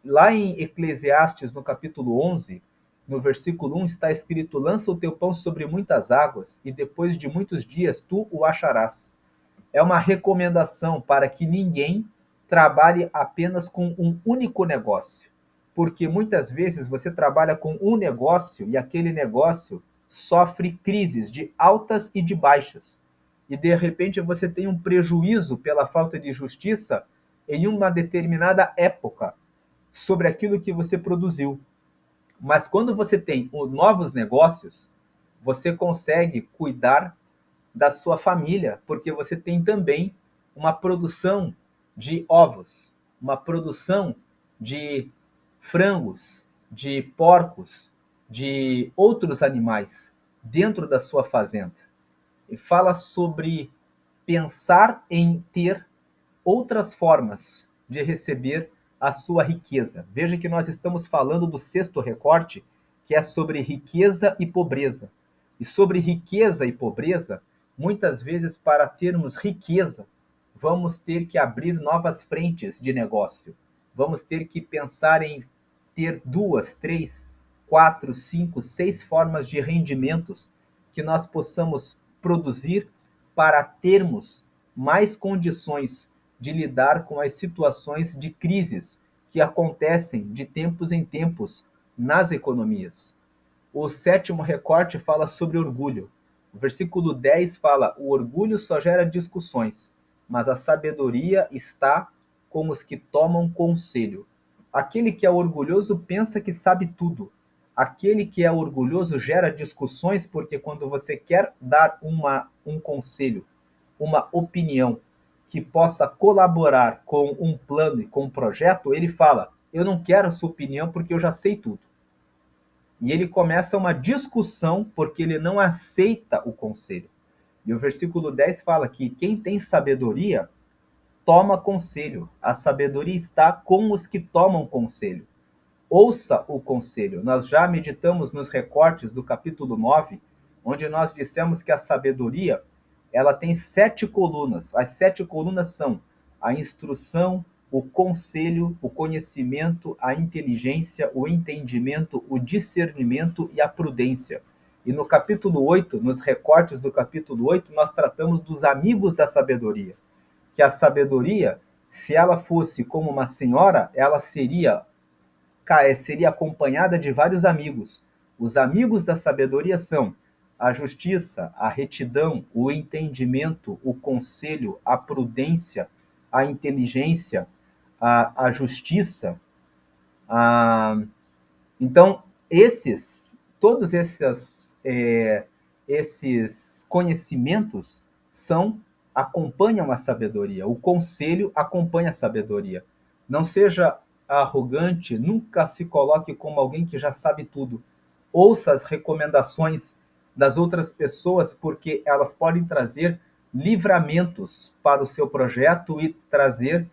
Lá em Eclesiastes, no capítulo 11, no versículo 1, está escrito: lança o teu pão sobre muitas águas, e depois de muitos dias tu o acharás. É uma recomendação para que ninguém trabalhe apenas com um único negócio. Porque muitas vezes você trabalha com um negócio e aquele negócio sofre crises de altas e de baixas. E de repente você tem um prejuízo pela falta de justiça em uma determinada época sobre aquilo que você produziu. Mas quando você tem novos negócios, você consegue cuidar da sua família, porque você tem também uma produção de ovos, uma produção de frangos, de porcos, de outros animais dentro da sua fazenda. E fala sobre pensar em ter outras formas de receber a sua riqueza. Veja que nós estamos falando do sexto recorte, que é sobre riqueza e pobreza. E sobre riqueza e pobreza, muitas vezes para termos riqueza, vamos ter que abrir novas frentes de negócio. Vamos ter que pensar em ter 2, 3, 4, 5, 6 formas de rendimentos que nós possamos produzir para termos mais condições de lidar com as situações de crises que acontecem de tempos em tempos nas economias. O sétimo recorte fala sobre orgulho. O versículo 10 fala: o orgulho só gera discussões, mas a sabedoria está com os que tomam conselho. Aquele que é orgulhoso pensa que sabe tudo. Aquele que é orgulhoso gera discussões porque quando você quer dar um conselho, uma opinião que possa colaborar com um plano e com um projeto, ele fala: eu não quero a sua opinião porque eu já sei tudo. E ele começa uma discussão porque ele não aceita o conselho. E o versículo 10 fala que quem tem sabedoria toma conselho. A sabedoria está com os que tomam conselho. Ouça o conselho. Nós já meditamos nos recortes do capítulo 9, onde nós dissemos que a sabedoria, ela tem 7 colunas. As 7 colunas são a instrução, o conselho, o conhecimento, a inteligência, o entendimento, o discernimento e a prudência. E no capítulo 8, nos recortes do capítulo 8, nós tratamos dos amigos da sabedoria. Que a sabedoria, se ela fosse como uma senhora, ela seria acompanhada de vários amigos. Os amigos da sabedoria são a justiça, a retidão, o entendimento, o conselho, a prudência, a inteligência, a justiça. A... Então, todos esses conhecimentos acompanham a sabedoria. O conselho acompanha a sabedoria. Não seja arrogante, nunca se coloque como alguém que já sabe tudo. Ouça as recomendações das outras pessoas, porque elas podem trazer livramentos para o seu projeto e trazer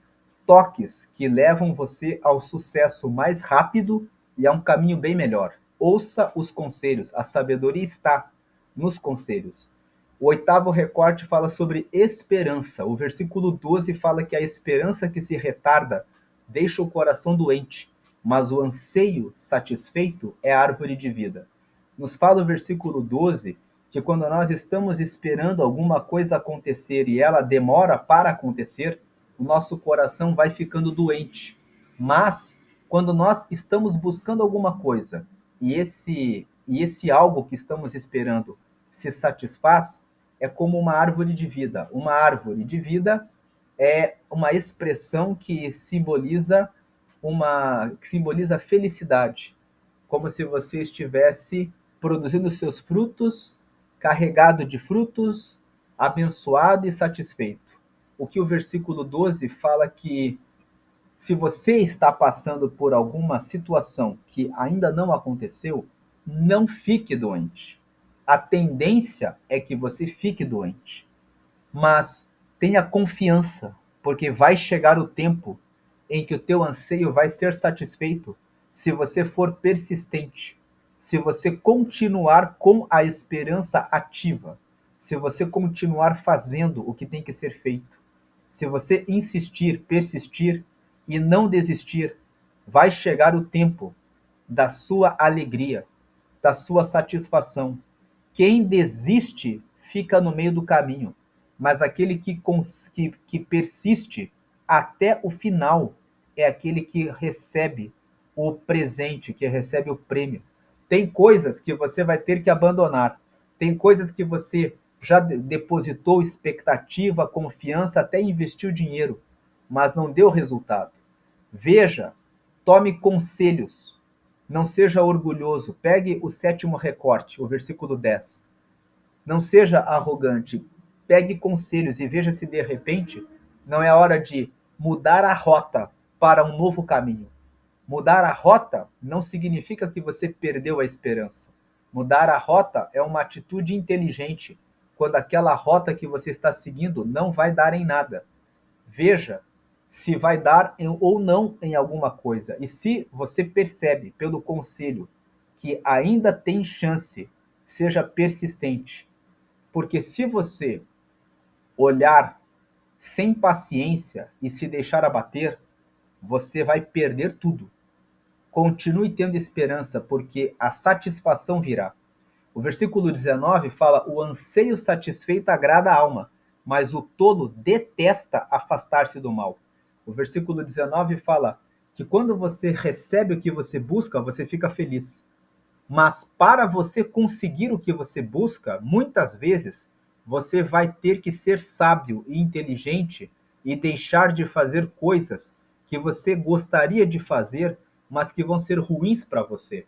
toques que levam você ao sucesso mais rápido e a um caminho bem melhor. Ouça os conselhos, a sabedoria está nos conselhos. O oitavo recorte fala sobre esperança. O versículo 12 fala que a esperança que se retarda deixa o coração doente, mas o anseio satisfeito é a árvore de vida. Nos fala o versículo 12 que quando nós estamos esperando alguma coisa acontecer e ela demora para acontecer, o nosso coração vai ficando doente. Mas quando nós estamos buscando alguma coisa e esse algo que estamos esperando se satisfaz, é como uma árvore de vida. Uma árvore de vida é uma expressão que simboliza felicidade, como se você estivesse produzindo seus frutos, carregado de frutos, abençoado e satisfeito. O que o versículo 12 fala que se você está passando por alguma situação que ainda não aconteceu, não fique doente. A tendência é que você fique doente. Mas tenha confiança, porque vai chegar o tempo em que o teu anseio vai ser satisfeito se você for persistente, se você continuar com a esperança ativa, se você continuar fazendo o que tem que ser feito, se você insistir, persistir e não desistir, vai chegar o tempo da sua alegria, da sua satisfação. Quem desiste fica no meio do caminho, mas aquele que persiste até o final é aquele que recebe o presente, que recebe o prêmio. Tem coisas que você vai ter que abandonar, tem coisas que você já depositou expectativa, confiança, até investiu dinheiro, mas não deu resultado. Veja, tome conselhos, não seja orgulhoso. Pegue o sétimo recorte, o versículo 10. Não seja arrogante. Pegue conselhos e veja se de repente não é hora de mudar a rota para um novo caminho. Mudar a rota não significa que você perdeu a esperança. Mudar a rota é uma atitude inteligente, quando aquela rota que você está seguindo não vai dar em nada. Veja se vai dar ou não em alguma coisa. E se você percebe pelo conselho que ainda tem chance, seja persistente. Porque se você olhar sem paciência e se deixar abater, você vai perder tudo. Continue tendo esperança, porque a satisfação virá. O versículo 19 fala: o anseio satisfeito agrada a alma, mas o tolo detesta afastar-se do mal. O versículo 19 fala que quando você recebe o que você busca, você fica feliz. Mas para você conseguir o que você busca, muitas vezes você vai ter que ser sábio e inteligente e deixar de fazer coisas que você gostaria de fazer, mas que vão ser ruins para você.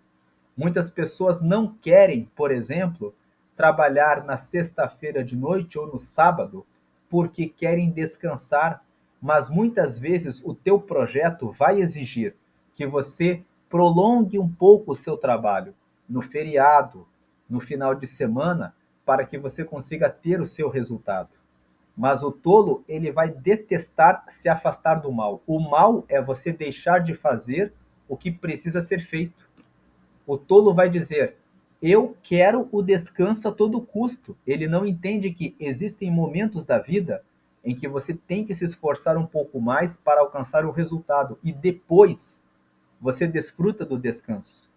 Muitas pessoas não querem, por exemplo, trabalhar na sexta-feira de noite ou no sábado porque querem descansar, mas muitas vezes o teu projeto vai exigir que você prolongue um pouco o seu trabalho no feriado, no final de semana, para que você consiga ter o seu resultado. Mas o tolo, ele vai detestar se afastar do mal. O mal é você deixar de fazer o que precisa ser feito. O tolo vai dizer: eu quero o descanso a todo custo. Ele não entende que existem momentos da vida em que você tem que se esforçar um pouco mais para alcançar o resultado e depois você desfruta do descanso.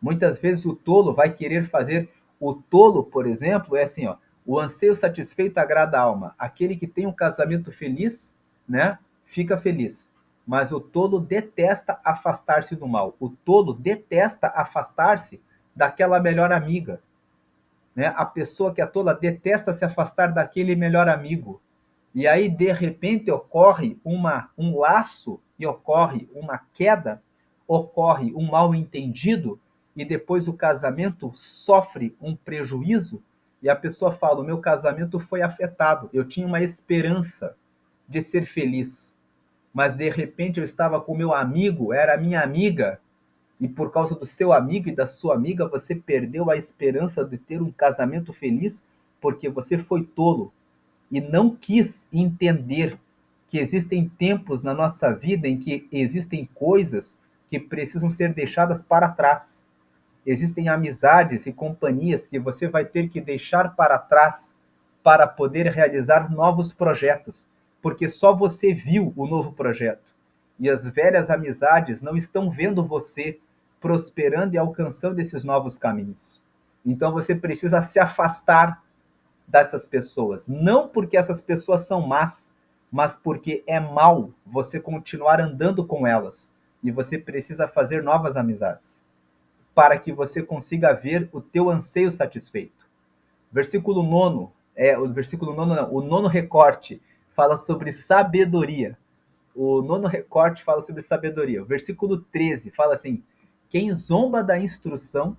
Muitas vezes o tolo vai querer fazer. O tolo, por exemplo, é assim, ó: o anseio satisfeito agrada a alma. Aquele que tem um casamento feliz, né, fica feliz. Mas o tolo detesta afastar-se do mal. O tolo detesta afastar-se daquela melhor amiga, né? A pessoa que é tola detesta se afastar daquele melhor amigo. E aí, de repente, ocorre um laço e ocorre uma queda, ocorre um mal entendido, e depois o casamento sofre um prejuízo, e a pessoa fala: o meu casamento foi afetado, eu tinha uma esperança de ser feliz, mas de repente eu estava com o meu amigo, era minha amiga, e por causa do seu amigo e da sua amiga, você perdeu a esperança de ter um casamento feliz, porque você foi tolo e não quis entender que existem tempos na nossa vida em que existem coisas que precisam ser deixadas para trás. Existem amizades e companhias que você vai ter que deixar para trás para poder realizar novos projetos, porque só você viu o novo projeto. E as velhas amizades não estão vendo você prosperando e alcançando esses novos caminhos. Então você precisa se afastar dessas pessoas. Não porque essas pessoas são más, mas porque é mal você continuar andando com elas. E você precisa fazer novas amizades para que você consiga ver o teu anseio satisfeito. Versículo 9, o versículo 9 não, o nono recorte fala sobre sabedoria. O nono recorte fala sobre sabedoria. O versículo 13 fala assim: quem zomba da instrução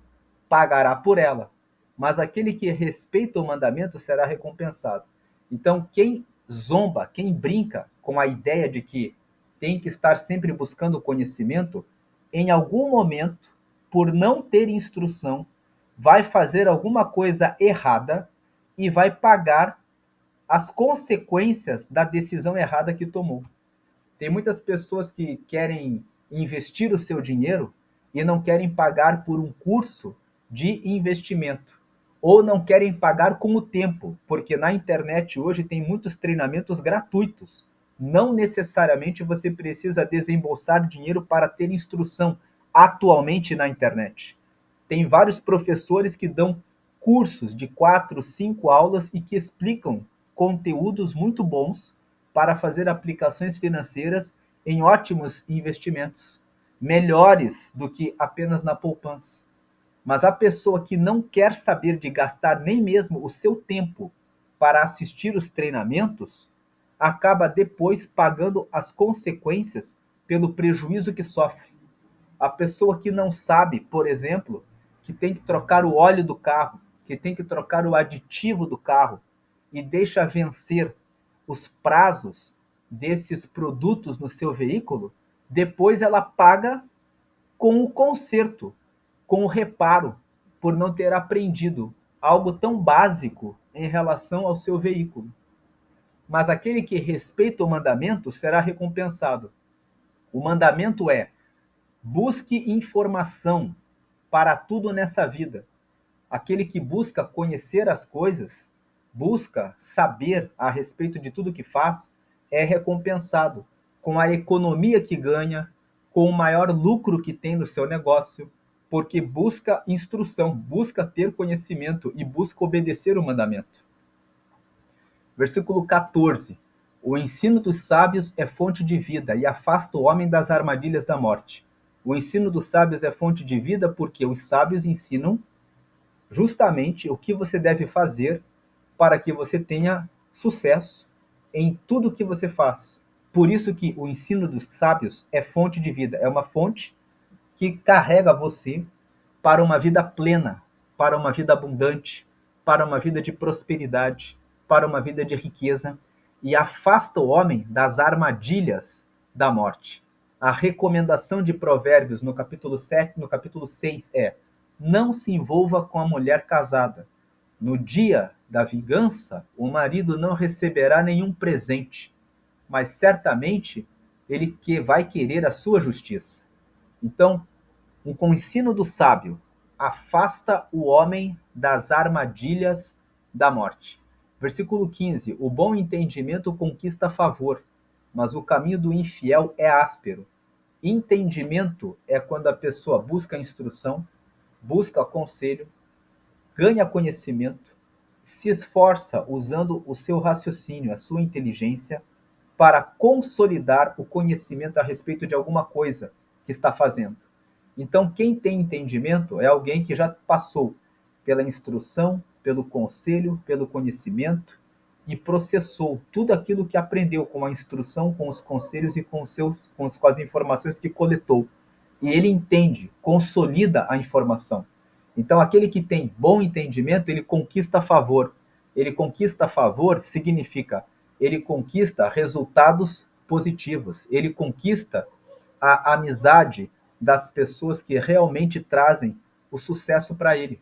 pagará por ela, mas aquele que respeita o mandamento será recompensado. Então, quem zomba, quem brinca com a ideia de que tem que estar sempre buscando conhecimento, em algum momento, por não ter instrução, vai fazer alguma coisa errada e vai pagar as consequências da decisão errada que tomou. Tem muitas pessoas que querem investir o seu dinheiro e não querem pagar por um curso de investimento. Ou não querem pagar com o tempo, porque na internet hoje tem muitos treinamentos gratuitos. Não necessariamente você precisa desembolsar dinheiro para ter instrução atualmente na internet. Tem vários professores que dão cursos de 4, 5 aulas e que explicam conteúdos muito bons para fazer aplicações financeiras em ótimos investimentos, melhores do que apenas na poupança. Mas a pessoa que não quer saber de gastar nem mesmo o seu tempo para assistir os treinamentos, acaba depois pagando as consequências pelo prejuízo que sofre. A pessoa que não sabe, por exemplo, que tem que trocar o óleo do carro, que tem que trocar o aditivo do carro e deixa vencer os prazos desses produtos no seu veículo, depois ela paga com o conserto, com o reparo, por não ter aprendido algo tão básico em relação ao seu veículo. Mas aquele que respeita o mandamento será recompensado. O mandamento é: busque informação para tudo nessa vida. Aquele que busca conhecer as coisas, busca saber a respeito de tudo que faz, é recompensado com a economia que ganha, com o maior lucro que tem no seu negócio, porque busca instrução, busca ter conhecimento e busca obedecer o mandamento. Versículo 14. O ensino dos sábios é fonte de vida e afasta o homem das armadilhas da morte. O ensino dos sábios é fonte de vida porque os sábios ensinam justamente o que você deve fazer para que você tenha sucesso em tudo que você faz. Por isso que o ensino dos sábios é fonte de vida, é uma fonte que carrega você para uma vida plena, para uma vida abundante, para uma vida de prosperidade, para uma vida de riqueza e afasta o homem das armadilhas da morte. A recomendação de Provérbios no capítulo 7, no capítulo 6 é: não se envolva com a mulher casada. No dia da vingança, o marido não receberá nenhum presente, mas certamente ele que vai querer a sua justiça. Então, com o ensino do sábio, afasta o homem das armadilhas da morte. Versículo 15: o bom entendimento conquista favor, mas o caminho do infiel é áspero. Entendimento é quando a pessoa busca instrução, busca conselho, ganha conhecimento, se esforça usando o seu raciocínio, a sua inteligência, para consolidar o conhecimento a respeito de alguma coisa que está fazendo. Então, quem tem entendimento é alguém que já passou pela instrução, pelo conselho, pelo conhecimento e processou tudo aquilo que aprendeu com a instrução, com os conselhos e com as informações que coletou. E ele entende, consolida a informação. Então, aquele que tem bom entendimento, ele conquista favor. Ele conquista favor significa ele conquista resultados positivos. Ele conquista a amizade das pessoas que realmente trazem o sucesso para ele.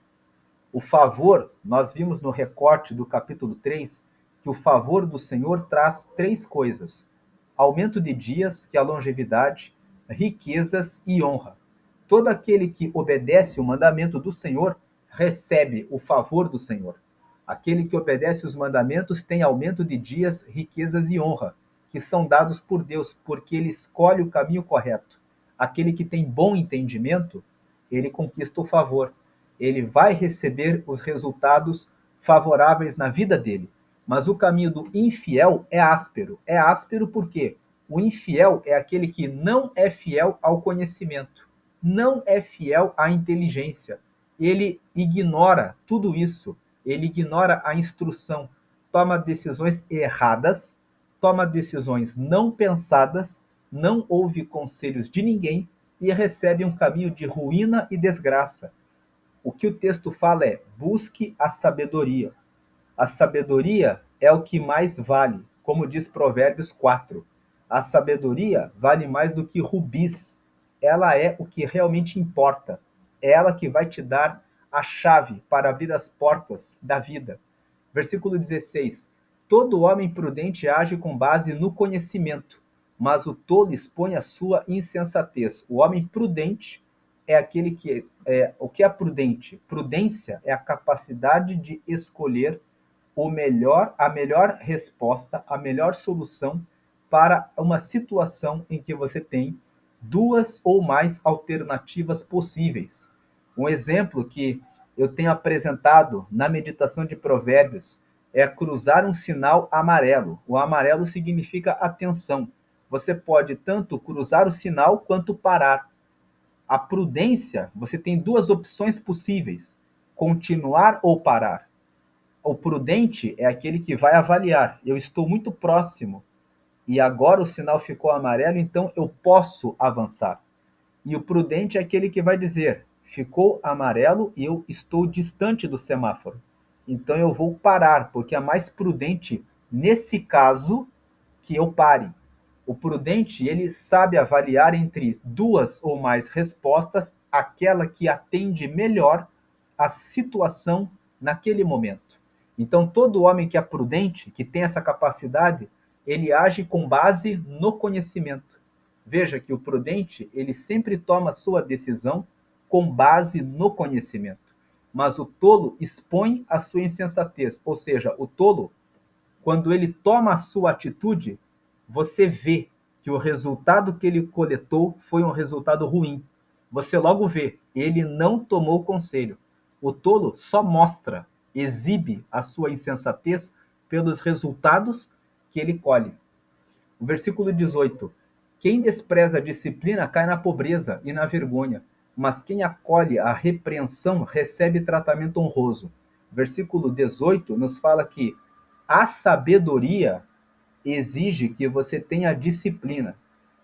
O favor, nós vimos no recorte do capítulo 3 que o favor do Senhor traz três coisas: aumento de dias, que é a longevidade, riquezas e honra. Todo aquele que obedece o mandamento do Senhor recebe o favor do Senhor. Aquele que obedece os mandamentos tem aumento de dias, riquezas e honra, que são dados por Deus, porque ele escolhe o caminho correto. Aquele que tem bom entendimento, ele conquista o favor. Ele vai receber os resultados favoráveis na vida dele. Mas o caminho do infiel é áspero. É áspero porque o infiel é aquele que não é fiel ao conhecimento, não é fiel à inteligência. Ele ignora tudo isso, ele ignora a instrução, toma decisões erradas, toma decisões não pensadas, não ouve conselhos de ninguém e recebe um caminho de ruína e desgraça. O que o texto fala é: busque a sabedoria. A sabedoria é o que mais vale, como diz Provérbios 4. A sabedoria vale mais do que rubis. Ela é o que realmente importa. É ela que vai te dar a chave para abrir as portas da vida. Versículo 16: todo homem prudente age com base no conhecimento, mas o tolo expõe a sua insensatez. O homem prudente é aquele que o que é prudente? Prudência é a capacidade de escolher a melhor resposta, a melhor solução para uma situação em que você tem duas ou mais alternativas possíveis. Um exemplo que eu tenho apresentado na meditação de Provérbios é cruzar um sinal amarelo. O amarelo significa atenção. Você pode tanto cruzar o sinal quanto parar. A prudência, você tem duas opções possíveis: continuar ou parar. O prudente é aquele que vai avaliar. Eu estou muito próximo e agora o sinal ficou amarelo, então eu posso avançar. E o prudente é aquele que vai dizer: ficou amarelo e eu estou distante do semáforo. Então eu vou parar, porque é mais prudente, nesse caso, que eu pare. O prudente, ele sabe avaliar entre duas ou mais respostas aquela que atende melhor a situação naquele momento. Então, todo homem que é prudente, que tem essa capacidade, ele age com base no conhecimento. Veja que o prudente, ele sempre toma sua decisão com base no conhecimento. Mas o tolo expõe a sua insensatez, ou seja, o tolo, quando ele toma a sua atitude, você vê que o resultado que ele coletou foi um resultado ruim. Você logo vê, ele não tomou conselho. O tolo só mostra, exibe a sua insensatez pelos resultados que ele colhe. O versículo 18: Quem despreza a disciplina cai na pobreza e na vergonha, mas quem acolhe a repreensão recebe tratamento honroso. Versículo 18 nos fala que a sabedoria exige que você tenha disciplina.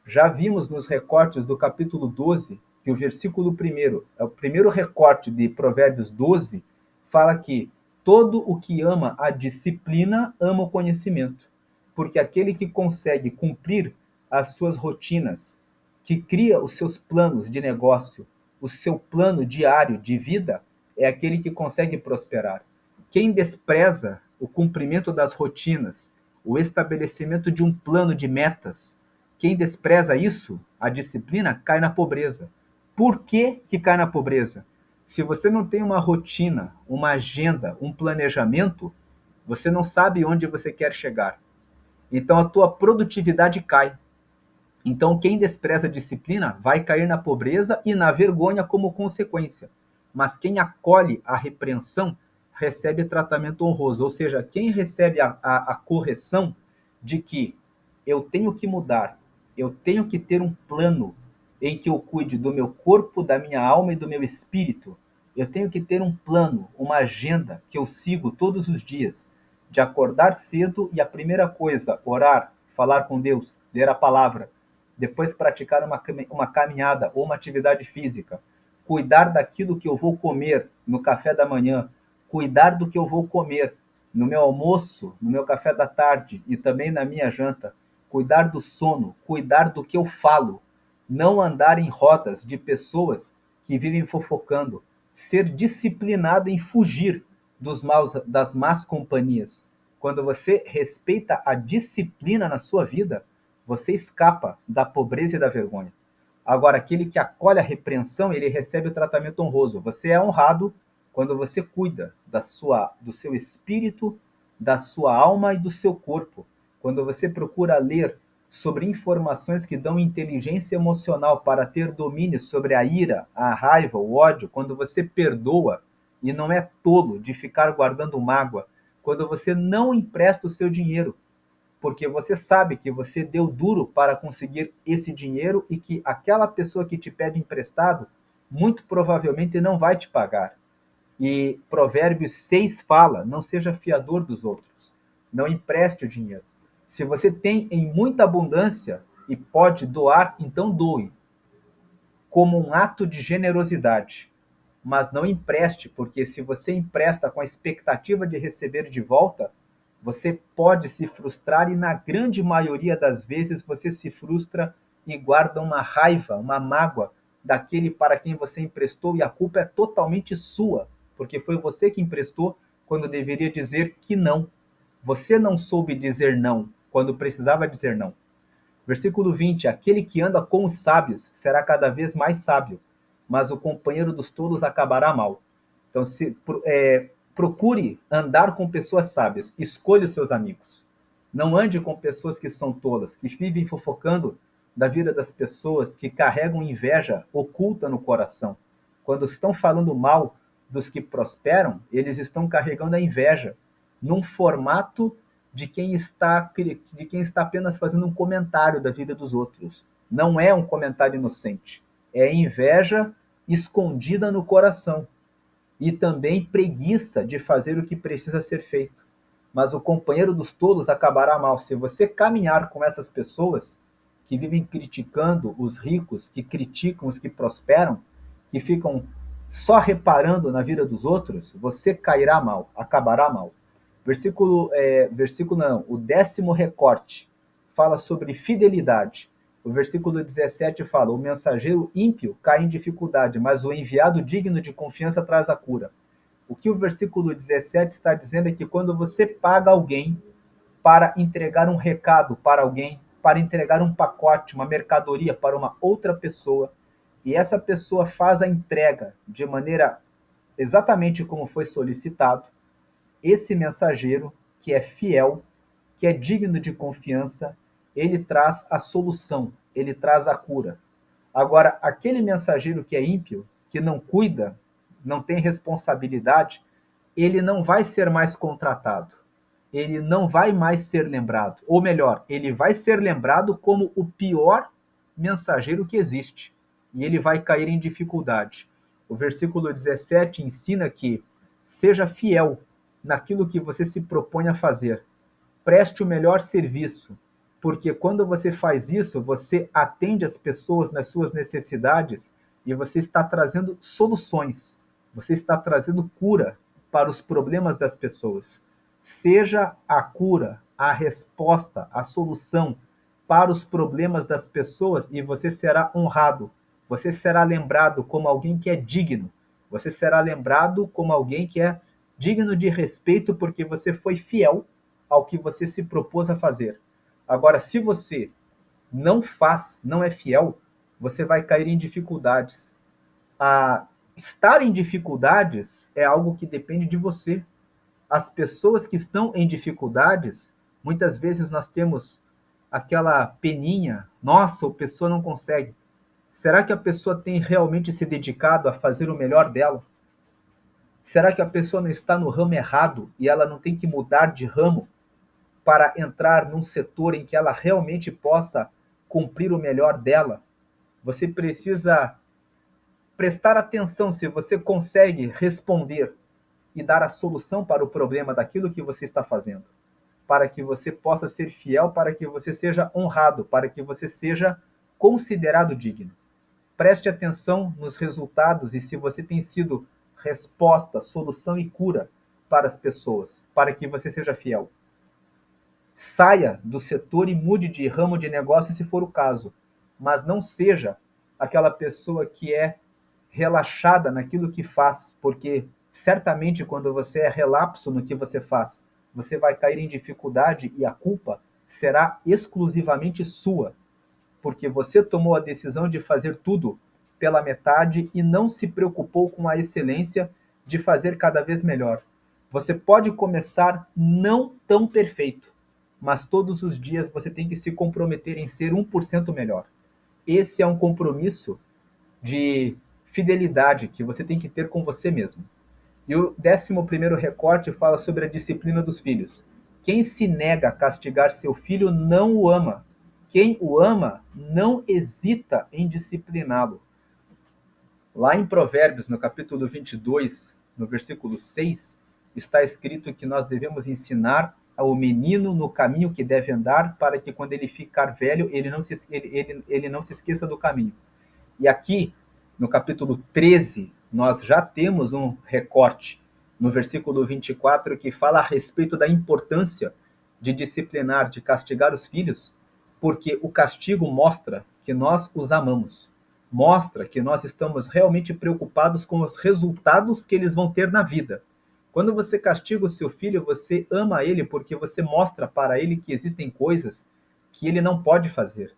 Já vimos nos recortes do capítulo 12 que o versículo 1, é o primeiro recorte de Provérbios 12, fala que todo o que ama a disciplina ama o conhecimento, porque aquele que consegue cumprir as suas rotinas, que cria os seus planos de negócio, o seu plano diário de vida, é aquele que consegue prosperar. Quem despreza o cumprimento das rotinas, o estabelecimento de um plano de metas, quem despreza isso, a disciplina, cai na pobreza. Por que cai na pobreza? Se você não tem uma rotina, uma agenda, um planejamento, você não sabe onde você quer chegar. Então a tua produtividade cai. Então quem despreza a disciplina vai cair na pobreza e na vergonha como consequência. Mas quem acolhe a repreensão recebe tratamento honroso. Ou seja, quem recebe a correção de que eu tenho que mudar, eu tenho que ter um plano em que eu cuide do meu corpo, da minha alma e do meu espírito. Eu tenho que ter um plano, uma agenda que eu sigo todos os dias, de acordar cedo e a primeira coisa, orar, falar com Deus, ler a palavra, depois praticar uma caminhada ou uma atividade física, cuidar daquilo que eu vou comer no café da manhã, cuidar do que eu vou comer no meu almoço, no meu café da tarde e também na minha janta, cuidar do sono, cuidar do que eu falo, não andar em rodas de pessoas que vivem fofocando, ser disciplinado em fugir das más companhias. Quando você respeita a disciplina na sua vida, você escapa da pobreza e da vergonha. Agora, aquele que acolhe a repreensão, ele recebe o tratamento honroso. Você é honrado quando você cuida do seu espírito, da sua alma e do seu corpo. Quando você procura ler sobre informações que dão inteligência emocional para ter domínio sobre a ira, a raiva, o ódio, quando você perdoa e não é tolo de ficar guardando mágoa, quando você não empresta o seu dinheiro, porque você sabe que você deu duro para conseguir esse dinheiro e que aquela pessoa que te pede emprestado muito provavelmente não vai te pagar. E Provérbios 6 fala: não seja fiador dos outros, não empreste o dinheiro. Se você tem em muita abundância e pode doar, então doe, como um ato de generosidade. Mas não empreste, porque se você empresta com a expectativa de receber de volta, você pode se frustrar e na grande maioria das vezes você se frustra e guarda uma raiva, uma mágoa daquele para quem você emprestou e a culpa é totalmente sua, porque foi você que emprestou quando deveria dizer que não. Você não soube dizer não quando precisava dizer não. Versículo 20: aquele que anda com os sábios será cada vez mais sábio, mas o companheiro dos tolos acabará mal. Então, procure andar com pessoas sábias, escolha os seus amigos. Não ande com pessoas que são tolas, que vivem fofocando da vida das pessoas, que carregam inveja oculta no coração. Quando estão falando mal dos que prosperam, eles estão carregando a inveja num formato de quem está apenas fazendo um comentário da vida dos outros. Não é um comentário inocente, é inveja escondida no coração e também preguiça de fazer o que precisa ser feito. Mas o companheiro dos tolos acabará mal. Se você caminhar com essas pessoas que vivem criticando os ricos, que criticam os que prosperam, que ficam só reparando na vida dos outros, você cairá mal, acabará mal. Versículo não, o 10º recorte fala sobre fidelidade. O versículo 17 fala: o mensageiro ímpio cai em dificuldade, mas o enviado digno de confiança traz a cura. O que o versículo 17 está dizendo é que quando você paga alguém para entregar um recado para alguém, para entregar um pacote, uma mercadoria para uma outra pessoa, e essa pessoa faz a entrega de maneira exatamente como foi solicitado, esse mensageiro, que é fiel, que é digno de confiança, ele traz a solução, ele traz a cura. Agora, aquele mensageiro que é ímpio, que não cuida, não tem responsabilidade, ele não vai ser mais contratado. Ele não vai mais ser lembrado. Ou melhor, ele vai ser lembrado como o pior mensageiro que existe, e ele vai cair em dificuldade. O versículo 17 ensina que seja fiel naquilo que você se propõe a fazer. Preste o melhor serviço, porque quando você faz isso, você atende as pessoas nas suas necessidades e você está trazendo soluções, você está trazendo cura para os problemas das pessoas. Seja a cura, a resposta, a solução para os problemas das pessoas e você será honrado. Você será lembrado como alguém que é digno. Você será lembrado como alguém que é digno de respeito porque você foi fiel ao que você se propôs a fazer. Agora, se você não faz, não é fiel, você vai cair em dificuldades. Estar em dificuldades é algo que depende de você. As pessoas que estão em dificuldades, muitas vezes nós temos aquela peninha, nossa, a pessoa não consegue. Será que a pessoa tem realmente se dedicado a fazer o melhor dela? Será que a pessoa não está no ramo errado e ela não tem que mudar de ramo para entrar num setor em que ela realmente possa cumprir o melhor dela? Você precisa prestar atenção se você consegue responder e dar a solução para o problema daquilo que você está fazendo, para que você possa ser fiel, para que você seja honrado, para que você seja considerado digno. Preste atenção nos resultados e se você tem sido resposta, solução e cura para as pessoas, para que você seja fiel. Saia do setor e mude de ramo de negócio se for o caso, mas não seja aquela pessoa que é relaxada naquilo que faz, porque certamente quando você é relapso no que você faz, você vai cair em dificuldade e a culpa será exclusivamente sua, porque você tomou a decisão de fazer tudo pela metade e não se preocupou com a excelência de fazer cada vez melhor. Você pode começar não tão perfeito, mas todos os dias você tem que se comprometer em ser 1% melhor. Esse é um compromisso de fidelidade que você tem que ter com você mesmo. E o 11º recorte fala sobre a disciplina dos filhos. Quem se nega a castigar seu filho não o ama. Quem o ama não hesita em discipliná-lo. Lá em Provérbios, no capítulo 22, no versículo 6, está escrito que nós devemos ensinar ao menino no caminho que deve andar, para que quando ele ficar velho, ele não se esqueça do caminho. E aqui, no capítulo 13, nós já temos um recorte, no versículo 24, que fala a respeito da importância de disciplinar, de castigar os filhos, porque o castigo mostra que nós os amamos, mostra que nós estamos realmente preocupados com os resultados que eles vão ter na vida. Quando você castiga o seu filho, você ama ele porque você mostra para ele que existem coisas que ele não pode fazer,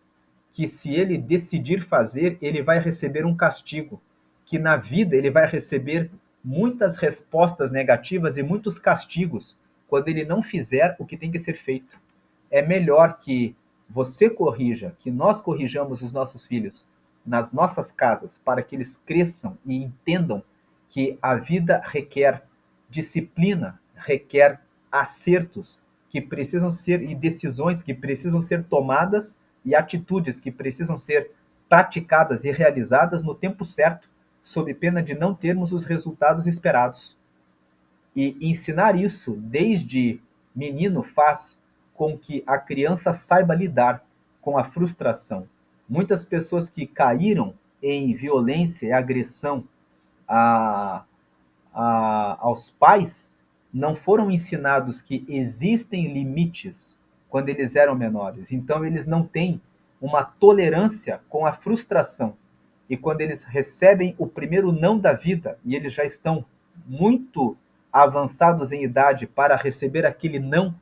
que se ele decidir fazer, ele vai receber um castigo, que na vida ele vai receber muitas respostas negativas e muitos castigos quando ele não fizer o que tem que ser feito. É melhor que você corrija, que nós corrijamos os nossos filhos nas nossas casas, para que eles cresçam e entendam que a vida requer disciplina, requer acertos que precisam ser e decisões que precisam ser tomadas e atitudes que precisam ser praticadas e realizadas no tempo certo, sob pena de não termos os resultados esperados. E ensinar isso desde menino faz com que a criança saiba lidar com a frustração. Muitas pessoas que caíram em violência e agressão a, aos pais não foram ensinados que existem limites quando eles eram menores. Então, eles não têm uma tolerância com a frustração. E quando eles recebem o primeiro não da vida, e eles já estão muito avançados em idade para receber aquele não,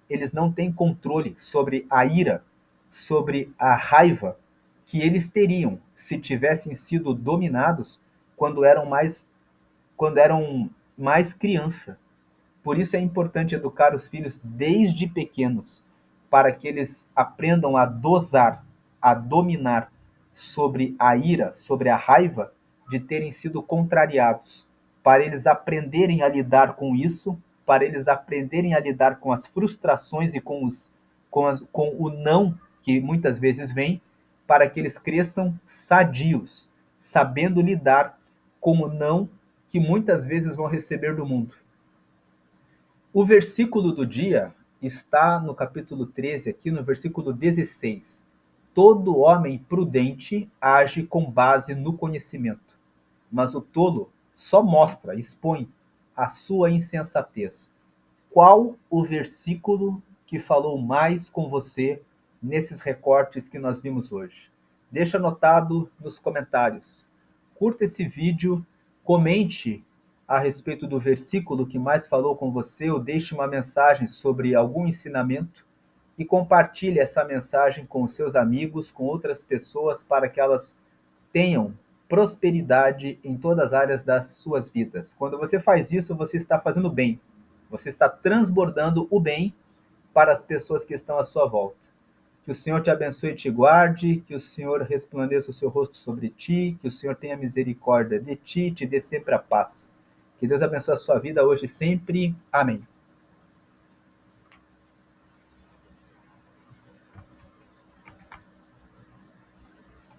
eles não têm controle sobre a ira, sobre a raiva que eles teriam se tivessem sido dominados quando eram mais criança. Por isso é importante educar os filhos desde pequenos, para que eles aprendam a dosar, a dominar sobre a ira, sobre a raiva de terem sido contrariados, para eles aprenderem a lidar com isso, para eles aprenderem a lidar com as frustrações e com o não que muitas vezes vem, para que eles cresçam sadios, sabendo lidar com o não que muitas vezes vão receber do mundo. O versículo do dia está no capítulo 13, aqui no versículo 16. Todo homem prudente age com base no conhecimento, mas o tolo só mostra, expõe a sua insensatez. Qual o versículo que falou mais com você nesses recortes que nós vimos hoje? Deixa anotado nos comentários. Curta esse vídeo, comente a respeito do versículo que mais falou com você, ou deixe uma mensagem sobre algum ensinamento e compartilhe essa mensagem com os seus amigos, com outras pessoas, para que elas tenham prosperidade em todas as áreas das suas vidas. Quando você faz isso, você está fazendo bem. Você está transbordando o bem para as pessoas que estão à sua volta. Que o Senhor te abençoe e te guarde, que o Senhor resplandeça o seu rosto sobre ti, que o Senhor tenha misericórdia de ti e te dê sempre a paz. Que Deus abençoe a sua vida hoje e sempre. Amém.